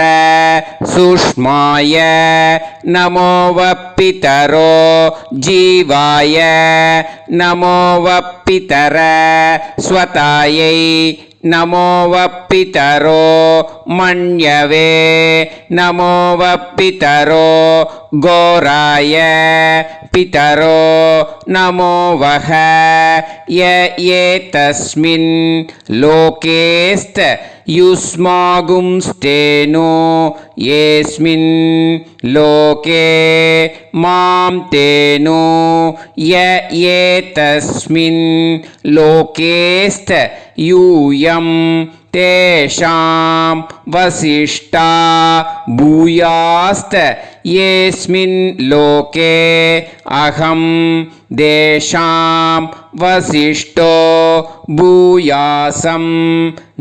[SPEAKER 3] சூஷ்மாய நமோ வப்பிதரோ ஜீவாய நமோ வப்பிதர ஸ்வதாயை நமோ வப்பிதரோ மண்யவே நமோ வப்பிதரோ கோராய பிதரோ நமோ வஹ ஏதஸ்மின் லோகேஸ்த யுஸ்மாகும்ஸ்தேனோ ஏஸ்மின் லோகே மாம் தேனோ ஏதஸ்மின் லோகேஸ்த யூயம் தேஷாம் வசிஷ்டா பூயாஸ்த ஏஸ்மின் லோகே அகம் தேஷாம் வசிஷ்டோ பூயாசம்.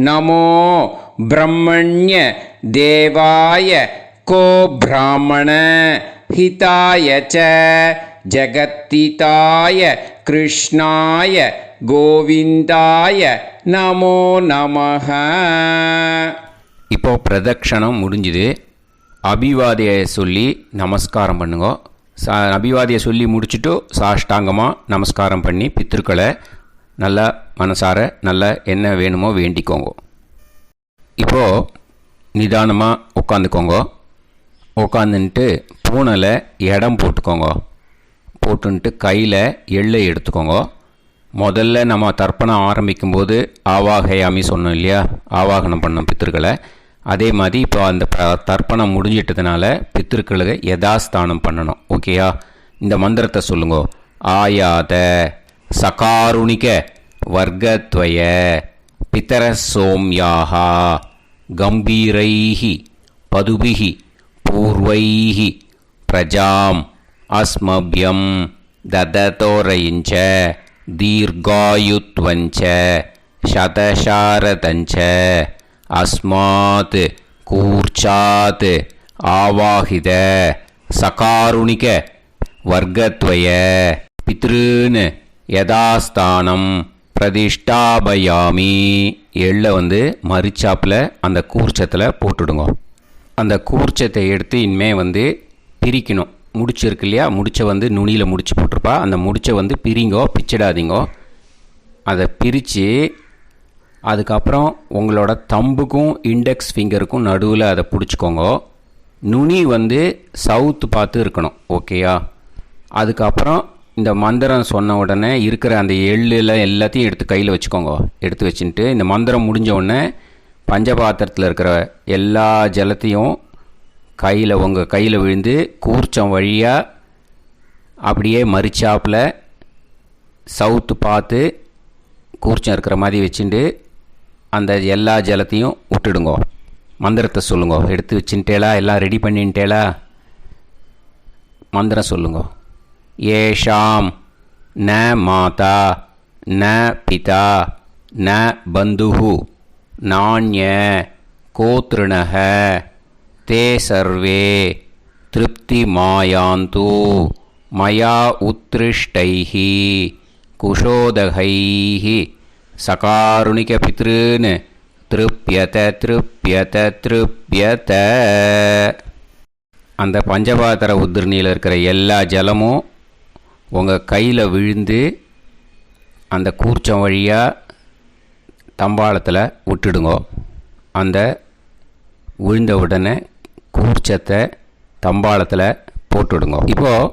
[SPEAKER 3] நமோ பிரம்மண்ய தேவாய கோ பிராமண ஹிதாய ச ஜகத்திதாய கிருஷ்ணாய கோவிந்தாய நமோ நமஹ.
[SPEAKER 2] இப்போ பிரதட்சணம் முடிஞ்சுது. அபிவாதியை சொல்லி நமஸ்காரம் பண்ணுங்க. அபிவாதியை சொல்லி முடிச்சுட்டு சாஷ்டாங்கமாக நமஸ்காரம் பண்ணி பித்திருக்களை நல்லா மனசார நல்லா என்ன வேணுமோ வேண்டிக்கோங்க. இப்போது நிதானமாக உட்காந்துக்கோங்க. உட்காந்துன்ட்டு பூனலை இடம் போட்டுக்கோங்க. போட்டுன்ட்டு கையில் எள்ளை எடுத்துக்கோங்க. முதல்ல நம்ம தர்ப்பணம் ஆரம்பிக்கும்போது ஆவாகயாமி சொன்னோம் இல்லையா? ஆவாகனம் பண்ணோம் பித்திருக்களை. அதே மாதிரி இப்போ அந்த தர்ப்பணம் முடிஞ்சிட்டதுனால பித்திருக்களுக்கு யதாஸ்தானம் பண்ணணும். ஓகேயா? இந்த மந்திரத்தை சொல்லுங்க. ஆயாத சகாருணிக வர்க்கத்வய பிதர சோம்யாஹா கம்பீரைஹி பதுபிஹி பூர்வைஹி பிரஜாம் அஸ்மபியம் தததோரயிஞ்ச தீர்காயுத்வஞ்ச சதசாரதஞ்ச அஸ்மாத் கூர்ச்சாத் ஆவாஹித சகாருணிக வர்க்கத்வய பித்ருன் யதாஸ்தானம் பிரதிஷ்டாபயாமி. எள்ளை மரிச்சாப்பில் அந்த கூர்ச்சத்தில் போட்டுடுங்க. அந்த கூர்ச்சத்தை எடுத்து இனிமேல் பிரிக்கணும். முடிச்சு இருக்கு இல்லையா? முடிச்சை நுனியில் முடிச்சு போட்டிருப்பா. அந்த முடிச்சை பிரிங்கோ, பிச்சிடாதீங்கோ. அதை பிரித்து அதுக்கப்புறம் உங்களோட தம்புக்கும் இண்டெக்ஸ் ஃபிங்கருக்கும் நடுவில் அதை பிடிச்சிக்கோங்க. நுனி வந்து சவுத்து பார்த்து இருக்கணும். ஓகேயா? அதுக்கப்புறம் இந்த மந்திரம் சொன்ன உடனே இருக்கிற அந்த எள்ளில் எல்லாத்தையும் எடுத்து கையில் வச்சுக்கோங்க. எடுத்து வச்சுட்டு இந்த மந்திரம் முடிஞ்ச உடனே பஞ்சபாத்திரத்தில் இருக்கிற எல்லா ஜலத்தையும் உங்கள் கையில் விழுந்து கூர்ச்சம் வழியாக அப்படியே மறிச்சாப்பில் சவுத்து பார்த்து கூர்ச்சம் இருக்கிற மாதிரி வச்சுட்டு அந்த எல்லா ஜலத்தையும் விட்டுடுங்க. மந்திரத்தை சொல்லுங்க. எடுத்து வச்சுட்டேலா? எல்லாம் ரெடி பண்ணிட்டேலா? மந்திரம் சொல்லுங்க. ஏஷாம் ந மாதா ந பிதா ந பந்துஹு நாண்ய கோத்ருணஹ தே சர்வே திருப்தி மாயாந்து மயா உத்ருஷ்டைஹி குஷோதகைஹி சகாருணிக பித்ருன் திருப்யத திருப்யத திருப்யத. அந்த பஞ்சபாத்திர உதிரணியில் இருக்கிற எல்லா ஜலமும் உங்கள் கையில் விழுந்து அந்த கூர்ச்சம் வழியாக தம்பாளத்தில் விட்டுடுங்க. அந்த விழுந்த உடனே கூர்ச்சத்தை தம்பாளத்தில் போட்டுவிடுங்க. இப்போது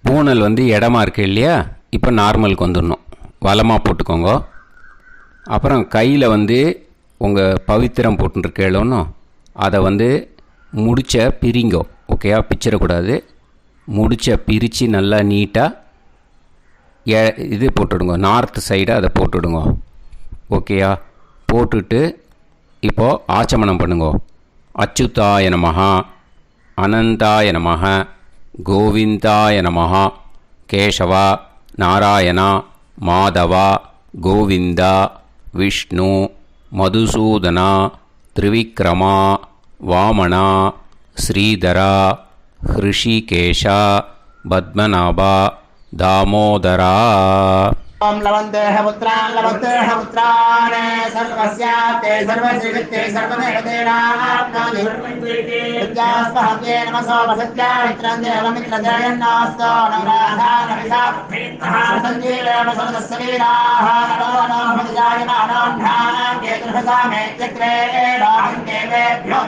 [SPEAKER 2] பூனல் வந்து இடமா இருக்கு இல்லையா? இப்போ நார்மலுக்கு வந்துடணும். வலமாக போட்டுக்கோங்க. அப்புறம் கையில் வந்து உங்கள் பவித்திரம் போட்டுருக்கேளோன்னு அதை வந்து முடிச்ச பிரிங்கோ. ஓகேயா? பிச்சிடக்கூடாது. முடிச்ச பிரித்து நல்லா நீட்டாக இது போட்டுவிடுங்க. நார்த் சைடு அதை போட்டுவிடுங்க. ஓகேயா? போட்டுட்டு இப்போது ஆச்சமனம் பண்ணுங்க. அச்சுதாய நமஹ அனந்தாய நமஹ கோவிந்தாய நமஹ கேசவா நாராயணா மாதவா கோவிந்தா விஷ்ணு மதுசூதனா திரிவிக்ரமா வாமனா ஸ்ரீதரா ஹிருஷிகேஷா பத்மநாபா தாமோதரா.
[SPEAKER 4] ओम लवन्तेह पुत्रान् सर्वस्याते सर्वश्रीवित्ते सर्वदेवतेनाप्नोति विद्यास्पहते नमसो वसत्या मित्रं देवमित्रजयन्नास्तो नवराधानविषाप्तः सर्वसवीराः नमो नमः जायमानां केतुर्भसामे चक्रे देवेभ्यो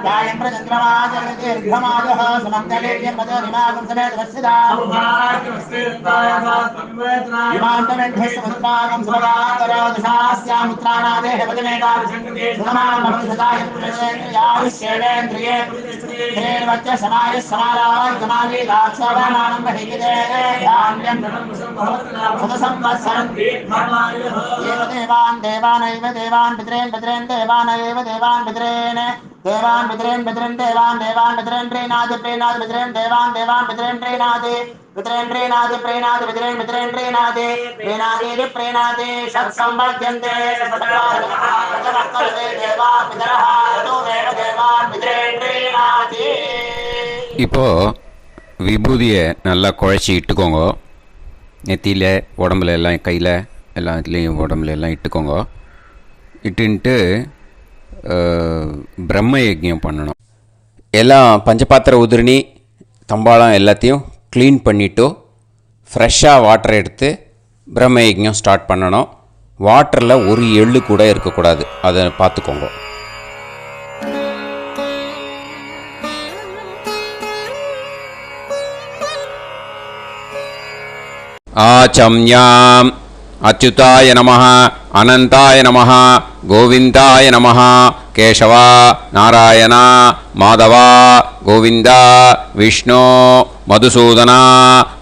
[SPEAKER 4] गायं प्रचन्द्रमाजगदीर्घमाजः समन्तलेयं पदोनिमागं समेत वत्सदा विमानमेघस्वत्रागं सुभगातरादशास्यामुत्रानादेह पदमेकादशङ्कृते समानमभिसदायत्रेन्द्रिये हेर्वच्च समाय समाराय समाली दाक्षावानानं बहिगिदे धान्यं सदसंवत्सरं एव देवानैव देवान् पितॄन् देवानैव देवान् पितॄन् देवान् पितॄन् देवान् पितॄन् प्रीणाति पितॄन् देवान् पितॄन् प्रीणाति पितॄन् प्रीणाति प्रीणाति षट्संवर्ध्यन्ते देवा पितरः ततोदेव देवान् पितॄन् प्रीणाति.
[SPEAKER 2] இப்போது விபூதியை நல்லா குழச்சி இட்டுக்கோங்க. நெத்தியில் உடம்புல எல்லாம் கையில் எல்லாத்துலேயும் உடம்புல எல்லாம் இட்டுக்கோங்க. இட்டுன்ட்டு பிரம்ம யஜ்ஞம் பண்ணணும். எல்லாம் பஞ்சபாத்திர உதிரணி தம்பாளம் எல்லாத்தையும் க்ளீன் பண்ணிவிட்டு ஃப்ரெஷ்ஷாக வாட்டரை எடுத்து பிரம்ம யஜ்ஞம் ஸ்டார்ட் பண்ணணும். வாட்டரில் ஒரு எள்ளு கூட இருக்கக்கூடாது. அதை பார்த்துக்கோங்க. ஆச்சம்யாம் அச்சுதாய நமஹ அனந்தாய நமஹ கோவிந்தாய நமஹ கேசவா நாராயணா மாதவா கோவிந்தா விஷ்ணு மதுசூதனா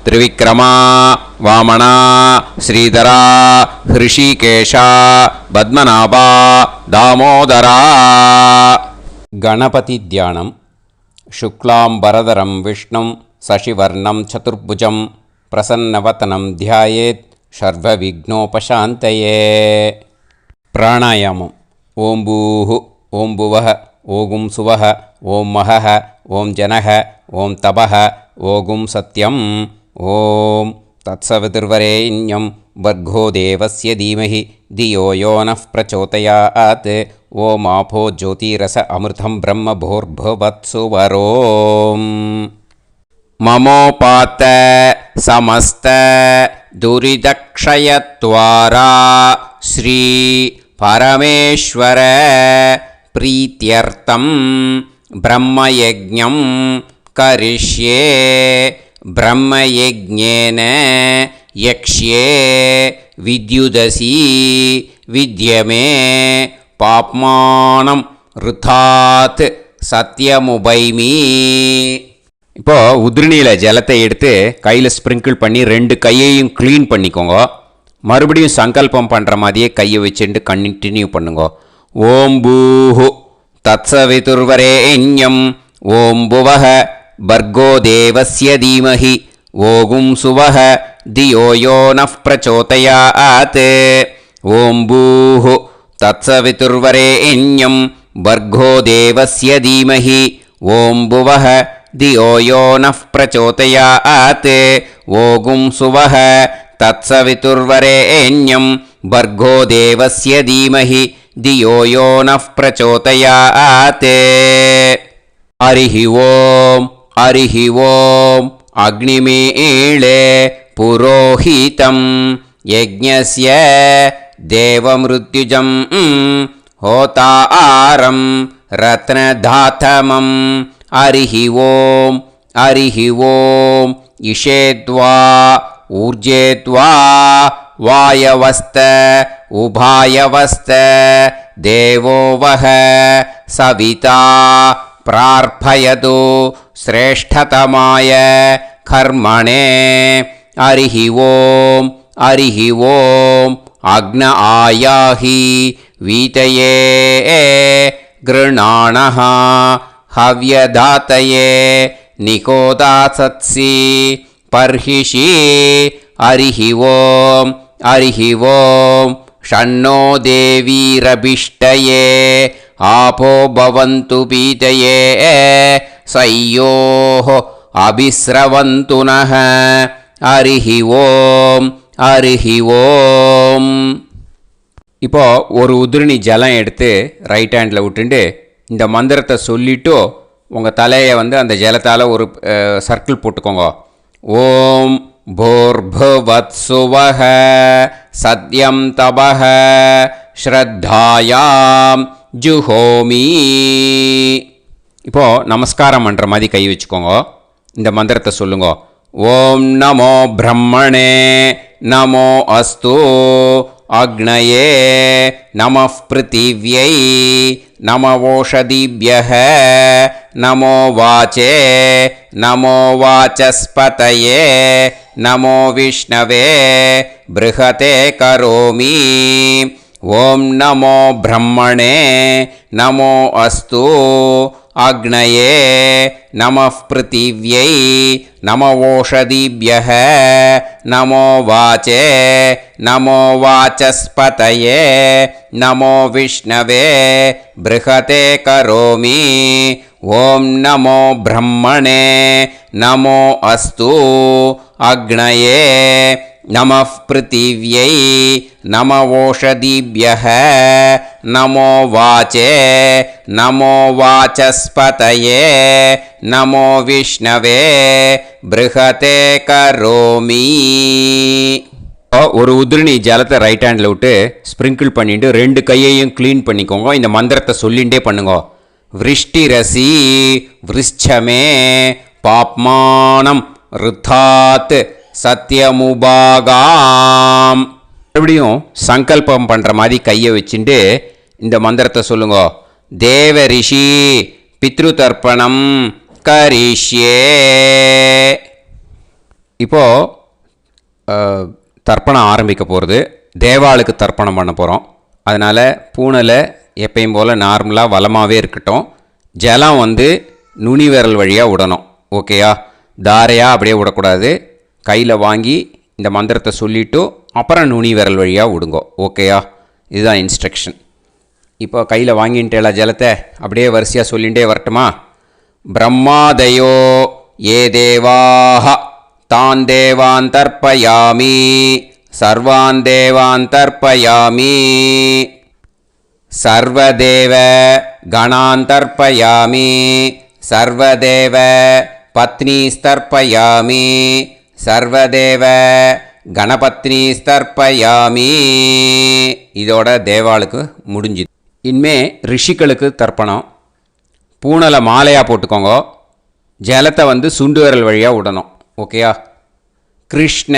[SPEAKER 2] திரிவிக்ரமா வாமனா ஸ்ரீதரா ஹிருஷிகேஷா பத்மநாபா தாமோதரா. கணபதி தியானம். சுக்லாம்பரதரம் விஷ்ணும் சசிவர்ணம் சதுர்புஜம் பிரசன்னவதனம் தியாயேத் சர்வவிக்னோபசாந்தயே. பிராணாயாமம். ஓம் பூஹு ஓம் புவஹ ஓகும் சுவஹ ஓம் மஹஹ ஓம் ஜனஹ ஓம் தபஹ ஓகும் சத்யம். ஓம் தத்சவிதுர்வரேண்யம் வர்கோ தேவஸ்ய தீமஹி தியோ யோ நः பிரச்சோதயாத். ஓம் ஆபோ ஜோதிரஸ அமிர்தம் பிரம்ம பூர்புவத்சு வரோம். மமோபாத்த சமஸ்த துரிதக்ஷயத்வாரா ஸ்ரீ பரமேஸ்வர பிரீத்யர்த்தம் பிரம்மயஜ்ஞம் கரிஷ்யே பிரம்மயஜ்ஞேன யக்ஷ்யே வித்யுதசி வித்யமே பாப்மானம் ருதாத் சத்யமுபைமி. இப்போது உதிரணியில் ஜலத்தை எடுத்து கையில் ஸ்ப்ரிங்கிள் பண்ணி 2 கையையும் க்ளீன் பண்ணிக்கோங்க. மறுபடியும் சங்கல்பம் பண்ணுற மாதிரியே கையை வச்சுட்டு கண்டினியூ பண்ணுங்க. ஓம் பூஹு தத்சவிதுர்வரேண்யம் ஓம் புவஹ பர்கோ தேவஸ்ய தீமஹி ஓகும் சுவஹ தியோ யோ நஃப் பிரச்சோதயாத். ஓம் பூஹு தத்சவிதுர்வரேண்யம் பர்கோ தேவஸ்ய தீமஹி ஓம் புவஹ தியோ யோ நஃப் பிரச்சோதயாத். ஓகும் சுவஹ தத்சவிதுர்வரேண்யம் பர்கோ தேவஸ்ய தீமஹி தியோ யோ நஃப் பிரச்சோதயாத். ஹரிஹி ஓம் ஹரிஹி ஓம் அக்னிமீளே புரோஹிதம் யஜ்ஞஸ்ய தேவமிருத்யுஜம் ஹோதாரம் ரத்னதாத்தமம். ஹரிஹி ஓம் ஹரிஹி ஓம் இஷேத்வா ஊர்ஜேத்வா வாயவஸ்த உபாயவஸ்த தேவோ வஹ சவிதா பிரார்ப்பயது ஸ்ரேஷ்டதமாய கர்மணே. ஹரிஹி ஓம் ஹரிஹி ஓம் அக்ன ஆயாஹி வீதயே கிருணாணஹ ஹவ்யதாத்தயே நிகோதாசத்சி பர்ஹிஷி. ஹரிஹி ஓம் ஹரிஹி ஓம் ஷண்ணோ தேவீரபிஷ்டயே ஆபோ பவந்து பீதயே சய்யோஹ அபிஸ்ரவந்து நஹ. ஹரிஹி ஓம் ஹரிஹி ஓம். இப்போ ஒரு உதிரணி ஜலம் எடுத்து ரைட் ஹேண்டில் விட்டுண்டு இந்த மந்திரத்தை சொல்லிவிட்டு உங்கள் தலையை அந்த ஜலத்தால் ஒரு சர்க்கிள் போட்டுக்கோங்க. ஓம் भूर्भुवत्सुवः सत्यं तपः ஸ்ரத்தாயாம் ஜுஹோமி. இப்போது நமஸ்காரம் பண்ணுற மாதிரி கை வச்சுக்கோங்க. இந்த மந்திரத்தை சொல்லுங்க. ஓம் நமோ பிரம்மணே நமோ அஸ்து அக்னயே நமः பிருத்திவ்யை நமவோஷதிभ्यः நமோ வாச்சே நமோ வாசஸ்பதயே நமோ விஷ்ணவே ப்ருஹதே கரோமி. ஓம் நமோ பிரம்மணே நமோ அஸ்து அக்னயே நமः பிருத்திவ்யை நமவோஷதிभ्यः நமோ வாச்சே நமோ வாசஸ்பதயே நமோ விஷ்ணவே ப்ருஹதே கரோமி. ஓம் நமோ பிரம்மணே நமோ அஸ்து அக்னயே நமः பிருத்திவ்யை நமவோஷதிभ्यः நமோ வாச்சே நமோ வாசஸ்பதயே நமோ விஷ்ணவே ப்ருஹதே கரோமி. ஒரு உதிரணி ஜலத்தை ரைட் ஹேண்டில் விட்டு ஸ்ப்ரிங்கிள் பண்ணிட்டு 2 கையையும் க்ளீன் பண்ணிக்கோங்க. இந்த மந்திரத்தை சொல்லிகிட்டே பண்ணுங்க. விருஷ்டிரசி விருஷ்சமே பாப்மானம் ருத்தாத் சத்யமுபாகாம். மறுபடியும் சங்கல்பம் பண்ணுற மாதிரி கையை வச்சுட்டு இந்த மந்திரத்தை சொல்லுங்க. தேவ ரிஷி பித்ரு தர்ப்பணம் கரிஷ்யே. இப்போது தர்ப்பணம் ஆரம்பிக்க போகிறது. தேவாளுக்கு தர்ப்பணம் பண்ண போகிறோம். அதனால் பூனலை எப்பயும் போல் நார்மலாக வளமாகவே இருக்கட்டும். ஜலம் நுனி விரல் வழியாக விடணும். ஓகேயா? தாரையாக அப்படியே விடக்கூடாது. கையில் வாங்கி இந்த மந்திரத்தை சொல்லிவிட்டு அப்புறம் நுனி விரல் வழியாக விடுங்க. ஓகேயா? இதுதான் இன்ஸ்ட்ரக்ஷன். இப்போ கையில் வாங்கிட்டேல ஜலத்தை அப்படியே வரிசையாக சொல்லிகிட்டே வரட்டுமா? பிரம்மாதயோ ஏ தேவாஹ தான் தேவான் தர்ப்பயாமி சர்வான் தேவான் தர்ப்பயாமி சர்வதேவ கணான் தர்ப்பயாமி சர்வதேவ பத்னீஸ்தர்ப்பயாமி சர்வதேவ கணபத்னீஸ்தர்ப்பயாமி. இதோட தேவாளுக்கு முடிஞ்சுது. இனிமே ரிஷிகளுக்கு தர்ப்பணம். பூனலை மாலையாக போட்டுக்கோங்க. ஜலத்தை வந்து சுண்டு விரல் வழியாக விடணும். ஓகேயா? கிருஷ்ண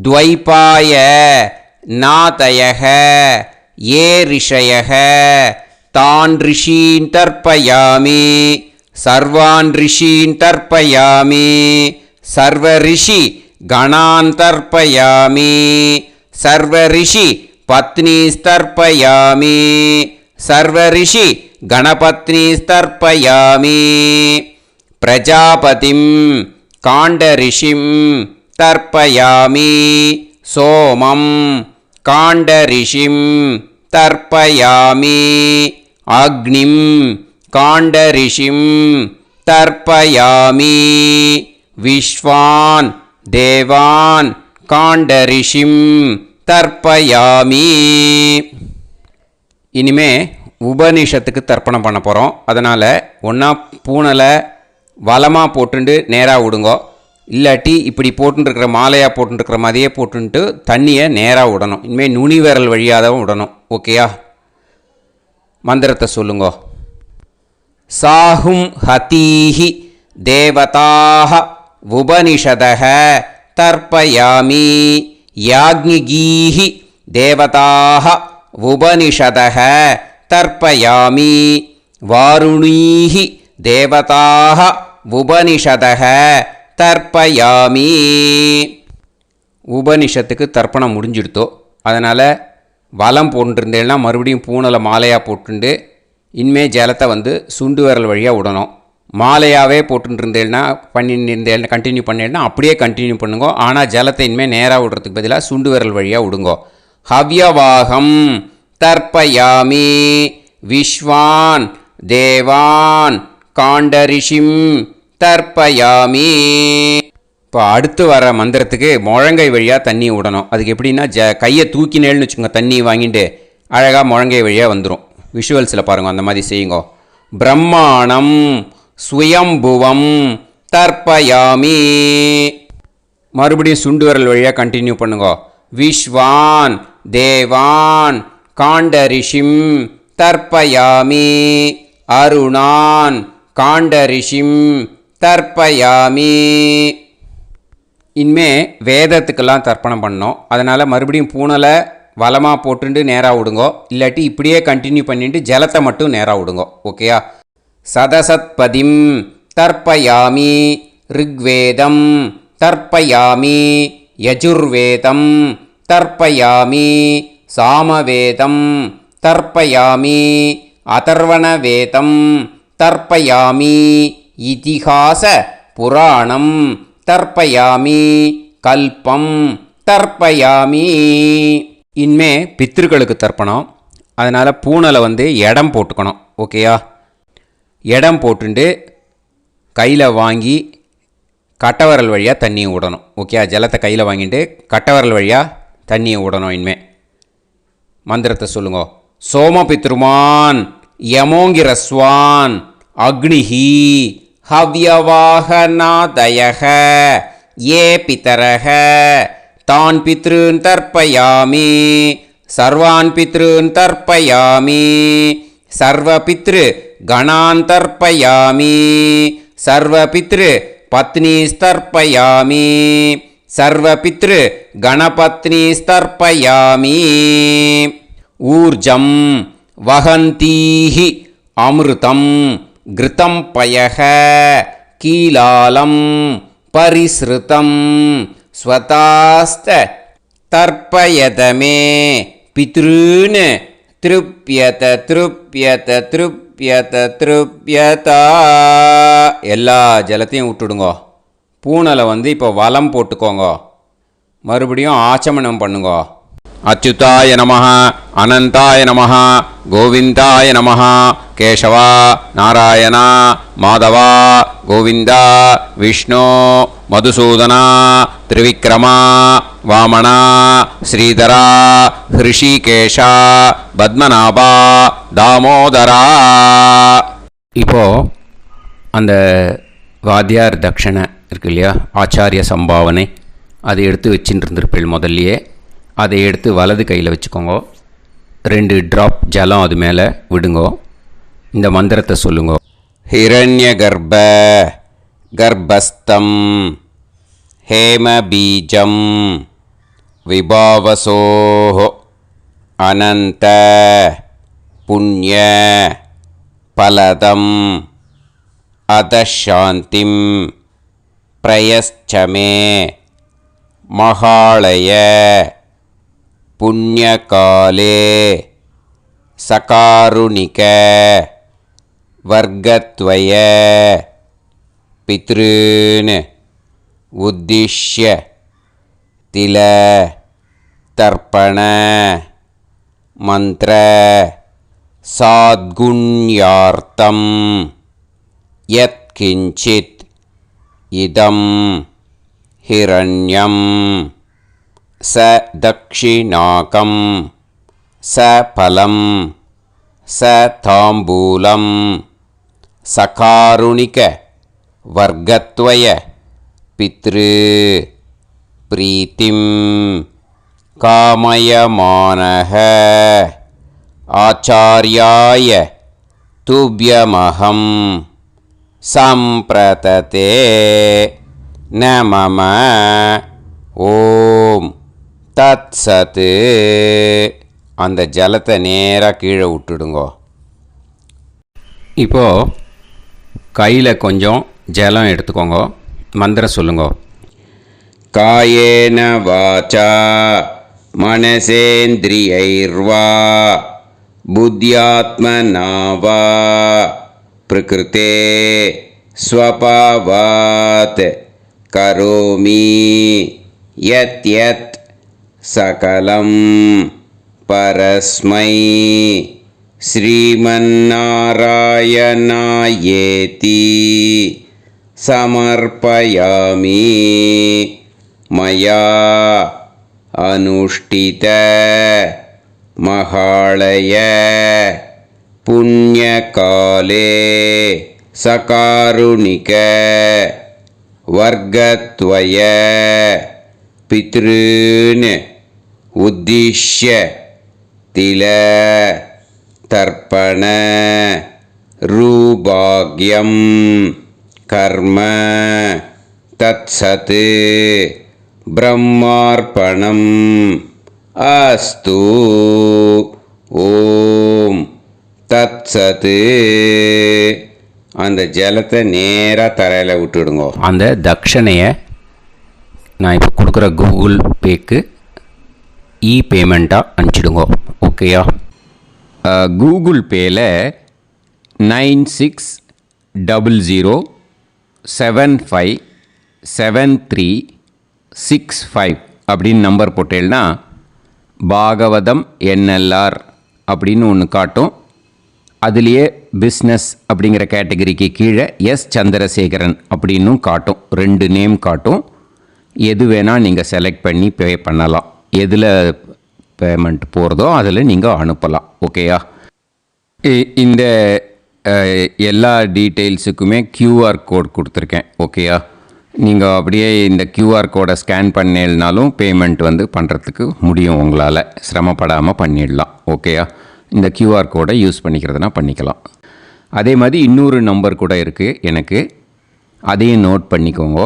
[SPEAKER 2] துவைபாய நாதயக ஏ ரிஷயக தான் ரிஷீன் தர்ப்பயாமி சர்வான் ரிஷீன் தர்ப்பயாமி சர்வ ரிஷி கணான் தர்ப்பயாமி சர்வ ரிஷி பத்னீஸ்தர்ப்பயாமி சர்வ ரிஷி கணபத்னீஸ்தர்ப்பயாமி பிரஜாபதிம் காண்டரிஷிம் தர்ப்பயாமி சோமம் காண்டரிஷிம் தர்ப்பயாமி அக்னிம் காண்டரிஷிம் தர்ப்பயாமி விஸ்வான் தேவான் காண்டரிஷிம் தர்ப்பயாமி. இனிமே உபனிஷத்துக்கு தர்ப்பணம் பண்ண போகிறோம். அதனால் ஒன்றா பூனலை வலமாக போட்டுண்டு நேராக விடுங்கோ. இல்லாட்டி இப்படி போட்டுருக்கிற மாலையாக போட்டுருக்கிற மாதிரியே போட்டுன்ட்டு தண்ணியை நேராக விடணும். இனிமேல் நுனி விரல் வழியாக தான் விடணும். ஓகேயா? மந்திரத்தை சொல்லுங்கோ. சாஹும் ஹதீஹி தேவதாக உபனிஷதக தர்ப்பயாமி யாக்ஞிகீஹி தேவதாக உபனிஷதக தர்ப்பயாமி வாருணீஹி தேவதாக உபனிஷதக தர்ப்பயாமி. உபனிஷத்துக்கு தர்ப்பணம் முடிஞ்சிடுத்தோ. அதனால் வலம் போட்டுருந்தேன்னா மறுபடியும் பூனலை மாலையாக போட்டுண்டு இனிமே ஜலத்தை வந்து சுண்டு விரல் வழியாக விடணும். மாலையாகவே போட்டுருந்தேன்னா பண்ணியிருந்தேன் கண்டினியூ பண்ணேன்னா அப்படியே கண்டினியூ பண்ணுங்கோ. ஆனால் ஜலத்தை இனிமேல் நேராக விடுறதுக்கு பதிலாக சுண்டு விரல் வழியாக விடுங்கோ. ஹவ்யவாகம் தர்ப்பயாமி விஸ்வான் தேவான் காண்டரிஷிம் தர்ப்பயாமி. இப்போ அடுத்து வர மந்திரத்துக்கு முழங்கை வழியாக தண்ணி விடணும். அதுக்கு எப்படின்னா கையை தூக்கினேன்னு வச்சுக்கோங்க, தண்ணி வாங்கிட்டு அழகாக முழங்கை வழியாக வந்துடும். விஷுவல்ஸில் பாருங்கள், அந்த மாதிரி செய்யுங்கோ. பிரம்மாணம் ஸ்வயம்புவம் தர்ப்பயாமி. மறுபடியும் சுண்டு விரல் வழியாக கண்டினியூ பண்ணுங்கோ. விஸ்வான் தேவான் காண்டரிஷிம் தர்ப்பயாமி அருணான் காண்டரிஷிம் தர்ப்பயாமி. இனிமே வேதத்துக்கெல்லாம் தர்ப்பணம் பண்ணோம். அதனால் மறுபடியும் பூனலை வலமாக போட்டுண்டு நேராக விடுங்கோ. இல்லாட்டி இப்படியே கண்டினியூ பண்ணிட்டு ஜலத்தை மட்டும் நேராக விடுங்கோ. ஓகேயா? சதசத்பதிம் தர்ப்பயாமி ரிக்வேதம் தர்ப்பயாமி யஜுர்வேதம் தர்ப்பயாமி சாமவேதம் தர்ப்பயாமி அதர்வணவேதம் தர்ப்பயாமி இதிஹாச புராணம் தர்ப்பயாமி கல்பம் தர்ப்பயாமி. இனிமே பித்ருக்களுக்கு தர்ப்பணம். அதனால் பூனலை வந்து இடம் போட்டுக்கணும். ஓகேயா? இடம் போட்டுண்டு கையில் வாங்கி கட்டவரல் வழியாக தண்ணியை விடணும். ஓகே? ஜலத்தை கையில் வாங்கிட்டு கட்டவரல் வழியாக தண்ணியை விடணும். இனிமே மந்திரத்தை சொல்லுங்க. சோமபித்ருமான் யமோங்கிரஸ்வான் அக்னிஹி ஹவ்யவாகநாதயக ஏ பிதரக தான் பித்ருன் தர்ப்பயாமி சர்வான் பித்ருன் தர்ப்பயாமி சர்வ பித்ரு கணான் தர்ப்பயாமி சர்வ பித்ரு பத்னீஸ்தர்ப்பயாமி சர்வ பித்ரு கணபத்னீஸ்தர்ப்பயாமி. ஊர்ஜம் வஹந்தீஹி அமிர்தம் கிருதம் பயக கீலாலம் பரிஸ்ருதம் ஸ்வதாஸ்த தர்ப்பயதமே பித்ருன் திருப்யத திருப்யத திருப்யத திருப்யதா. எல்லா ஜலத்தையும் விட்டுடுங்கோ. பூனலை வந்து இப்போ வலம் போட்டுக்கோங்க. மறுபடியும் ஆச்சமனம் பண்ணுங்கோ. அச்சுதாய நமஹ அனந்தாய நமஹ கோவிந்தாய நமஹ கேசவா நாராயணா மாதவா கோவிந்தா விஷ்ணு மதுசூதனா திரிவிக்ரமா வாமனா ஸ்ரீதரா ஹிருஷிகேஷா பத்மநாபா தாமோதரா. இப்போது அந்த வாத்தியார் தட்சணை இருக்கு இல்லையா, ஆச்சாரிய சம்பாவனை, அதை எடுத்து வச்சுட்டு இருந்திருப்பேள் முதல்லையே. அதை எடுத்து வலது கையில் வச்சுக்கோங்க. 2 ட்ராப் ஜலம் அது மேலே விடுங்கோ. இந்த மந்திரத்தை சொல்லுங்க.
[SPEAKER 3] ஹிரண்ய கர்ப்ப கர்ப்பஸ்தம் ஹேம பீஜம் விபாவசோஹோ அனந்த புண்ணிய பலதம் அதசாந்திம் பிரயஸ்சமே மகாளய புண்ணியகாலே சகாருணிக வர்க்கத்வய பித்ருன் உத்திஷ்ய தில தர்ப்பண மந்திர சாத்குண்யார்த்தம் யத்கிஞ்சித் இதம் ஹிரண்யம் ச தக்ஷிணாகம் ச பலம் ச தாம்பூலம் சகாருணிக வர்க்கத்வய பித்ரு பிரீத்திம் காமயமானஹ ஆச்சார்யாய துப்யமஹம் சம்பிரததே நமம ஓம் தத் சத். அந்த ஜலத்தை நேராக கீழே விட்டுடுங்கோ.
[SPEAKER 2] இப்போது கையில் கொஞ்சம் ஜலம் எடுத்துக்கோங்க. மந்திரம் சொல்லுங்க.
[SPEAKER 3] காயேன வாசா மனசேந்திரியைர்வா புத்யாத்மனா வா பிரகிருதே ஸ்வபாவாத் கரோமி யத் யத் சகலம் பரஸ்மை ஸ்ரீமன்னாராயணாயேதி சமர்ப்பயாமி மயா அனுஷ்டித மகாளய புண்ணியகாலே சகாருணிக வர்க்கத்வய பித்ருன் உத்திஷ்ய தில தர்ப்பண ரூபாக்யம் கர்ம தத்சத் பிரம்மார்ப்பணம் அஸ்து. ஓம் தத்சத். அந்த ஜலத்தை நேராக தரையில் விட்டுடுங்க.
[SPEAKER 2] அந்த தட்சணையை நான் இப்போ கொடுக்குற கூகுள் பேக்கு பேமெண்ட்டாக அனுப்பிச்சிடுங்க. ஓகேயா? கூகுள் பேயில் 9600757365 அப்படின்னு நம்பர் போட்டேன்னா பாகவதம் என்எல்ஆர் அப்படின்னு ஒன்று காட்டும். அதுலேயே பிஸ்னஸ் அப்படிங்கிற கேட்டகரிக்கு கீழே எஸ் சந்திரசேகரன் அப்படின்னும் காட்டும். 2 நேம் காட்டும். எது வேணால் நீங்கள் செலக்ட் பண்ணி பே பண்ணலாம். எதில் பேமெண்ட் போகிறதோ அதில் நீங்கள் அனுப்பலாம். ஓகேயா? இந்த எல்லா டீட்டெயில்ஸுக்குமே QR கோட் கொடுத்துருக்கேன். ஓகேயா? நீங்கள் அப்படியே இந்த QR கோடை ஸ்கேன் பண்ணேன்னாலும் பேமெண்ட் வந்து பண்ணுறதுக்கு முடியும். உங்களால் சிரமப்படாமல் பண்ணிடலாம். ஓகேயா? இந்த QR கோடை யூஸ் பண்ணிக்கிறதுனா பண்ணிக்கலாம். அதே மாதிரி இன்னொரு நம்பர் கூட இருக்குது எனக்கு. அதையும் நோட் பண்ணிக்கோங்க.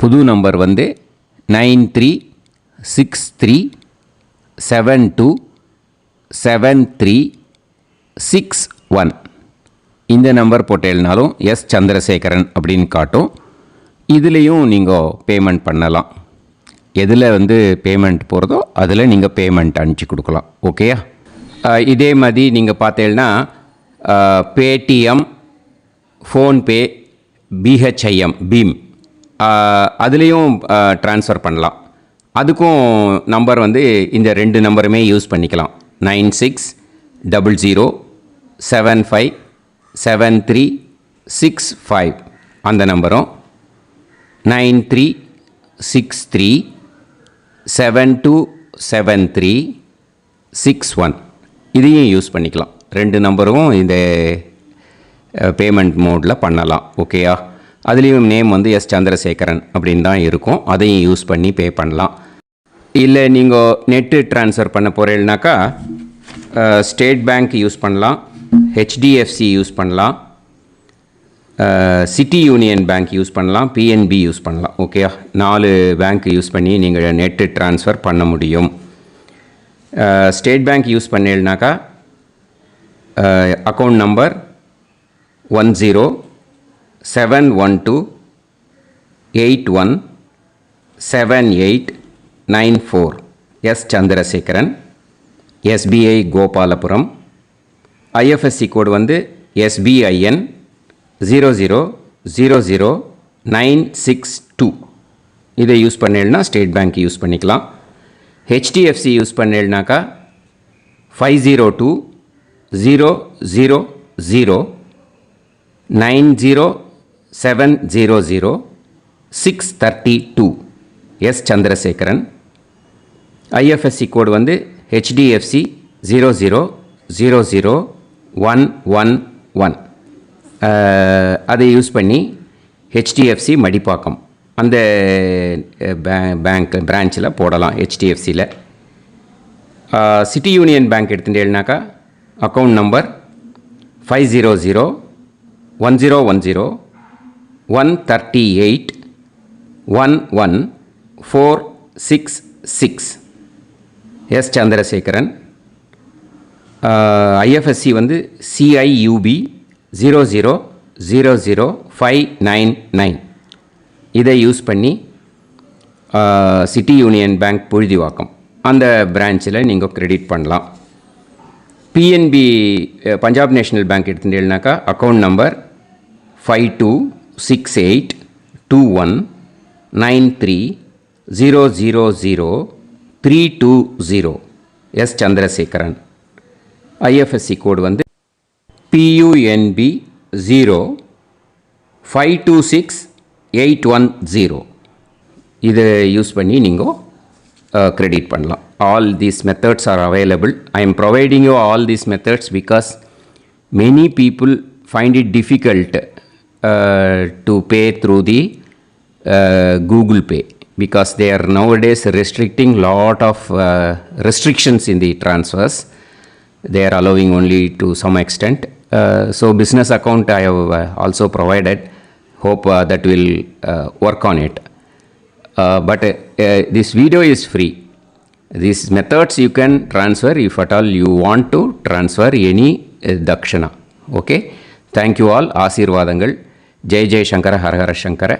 [SPEAKER 2] புது நம்பர் வந்து 9363727361. இந்த நம்பர் போட்டேல்னாலும் எஸ் சந்திரசேகரன் அப்படின்னு காட்டும். இதுலேயும் நீங்கள் பேமெண்ட் பண்ணலாம். எதில் வந்து பேமெண்ட் போகிறதோ அதில் நீங்கள் பேமெண்ட் அனுப்பிச்சி கொடுக்கலாம். ஓகேயா? இதே மாதிரி நீங்கள் பார்த்தேன்னா பேடிஎம், ஃபோன்பே, பிஹெச்ஐஎம், பீம் அதுலேயும் ட்ரான்ஸ்ஃபர் பண்ணலாம். அதுக்கும் நம்பர் வந்து இந்த 2 நம்பருமே யூஸ் பண்ணிக்கலாம். 9600757365 அந்த நம்பரும் 9363727361 இதையும் யூஸ் பண்ணிக்கலாம். 2 நம்பரும் இந்த பேமெண்ட் மோடில் பண்ணலாம். ஓகேயா? அதுலேயும் நேம் வந்து எஸ் சந்திரசேகரன் அப்படின்னு தான் இருக்கும். அதையும் யூஸ் பண்ணி பே பண்ணலாம். இல்லை நீங்கள் நெட்டு ட்ரான்ஸ்ஃபர் பண்ண போகிறீங்கனாக்கா ஸ்டேட் பேங்க் யூஸ் பண்ணலாம், ஹெச்டிஎஃப்சி யூஸ் பண்ணலாம், சிட்டி யூனியன் பேங்க் யூஸ் பண்ணலாம், பிஎன்பி யூஸ் பண்ணலாம். ஓகேயா, 4 பேங்க் யூஸ் பண்ணி நீங்கள் நெட்டு ட்ரான்ஸ்ஃபர் பண்ண முடியும். ஸ்டேட் பேங்க் யூஸ் பண்ணீங்கனாக்கா account number 1071281789 S Chandrasekaran, SBI Gopalapuram. IFSC code வந்து SBIN 0000962. இதை யூஸ் பண்ணீங்கன்னா ஸ்டேட் பேங்க் யூஸ் பண்ணிக்கலாம். ஹெச்டிஎஃப்சி யூஸ் பண்ணீங்கனாக்கா 50200090700632 எஸ் சந்திரசேகரன். ஐஎஃப்எஸ்சி கோடு வந்து HDFC 0000111. அதை யூஸ் பண்ணி HDFC மடிப்பாக்கம் அந்த பேங்க் பிரான்ச்சில் போடலாம். HDFCயில் சிட்டி யூனியன் பேங்க் எடுத்துட்டேன்னாக்கா account number 5001010381146 S Chandrasekaran. IFSC வந்து CIUB 0000599. இதை யூஸ் பண்ணி சிட்டி யூனியன் பேங்க் புழுதிவாக்கம் அந்த பிரான்ச்சில் நீங்கள் கிரெடிட் பண்ணலாம். PNB பஞ்சாப் நேஷ்னல் பேங்க் எடுத்துட்டேன்னாக்கா account number 52682193000320 S Chandrasekaran. IFSC code வந்து PUNB 0526810. இதை யூஸ் பண்ணி நீங்கள் கிரெடிட் பண்ணலாம். All these methods are available. I am providing you all these methods because many people find it difficult to pay through the Google Pay because they are nowadays restricting lot of restrictions in the transfers. They are allowing only to some extent. So business account I have also provided. Hope that will work on it. But this video is free. These methods you can transfer if at all you want to transfer any dakshana. Okay. Thank you all. ஆசீர்வாதங்கள். ஜெய் ஜெய் சங்கர ஹரஹர சங்கர.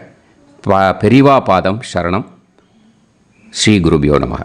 [SPEAKER 2] பெரிவா பாதம் சரணம். ஸ்ரீ குருபியோ நமஹ.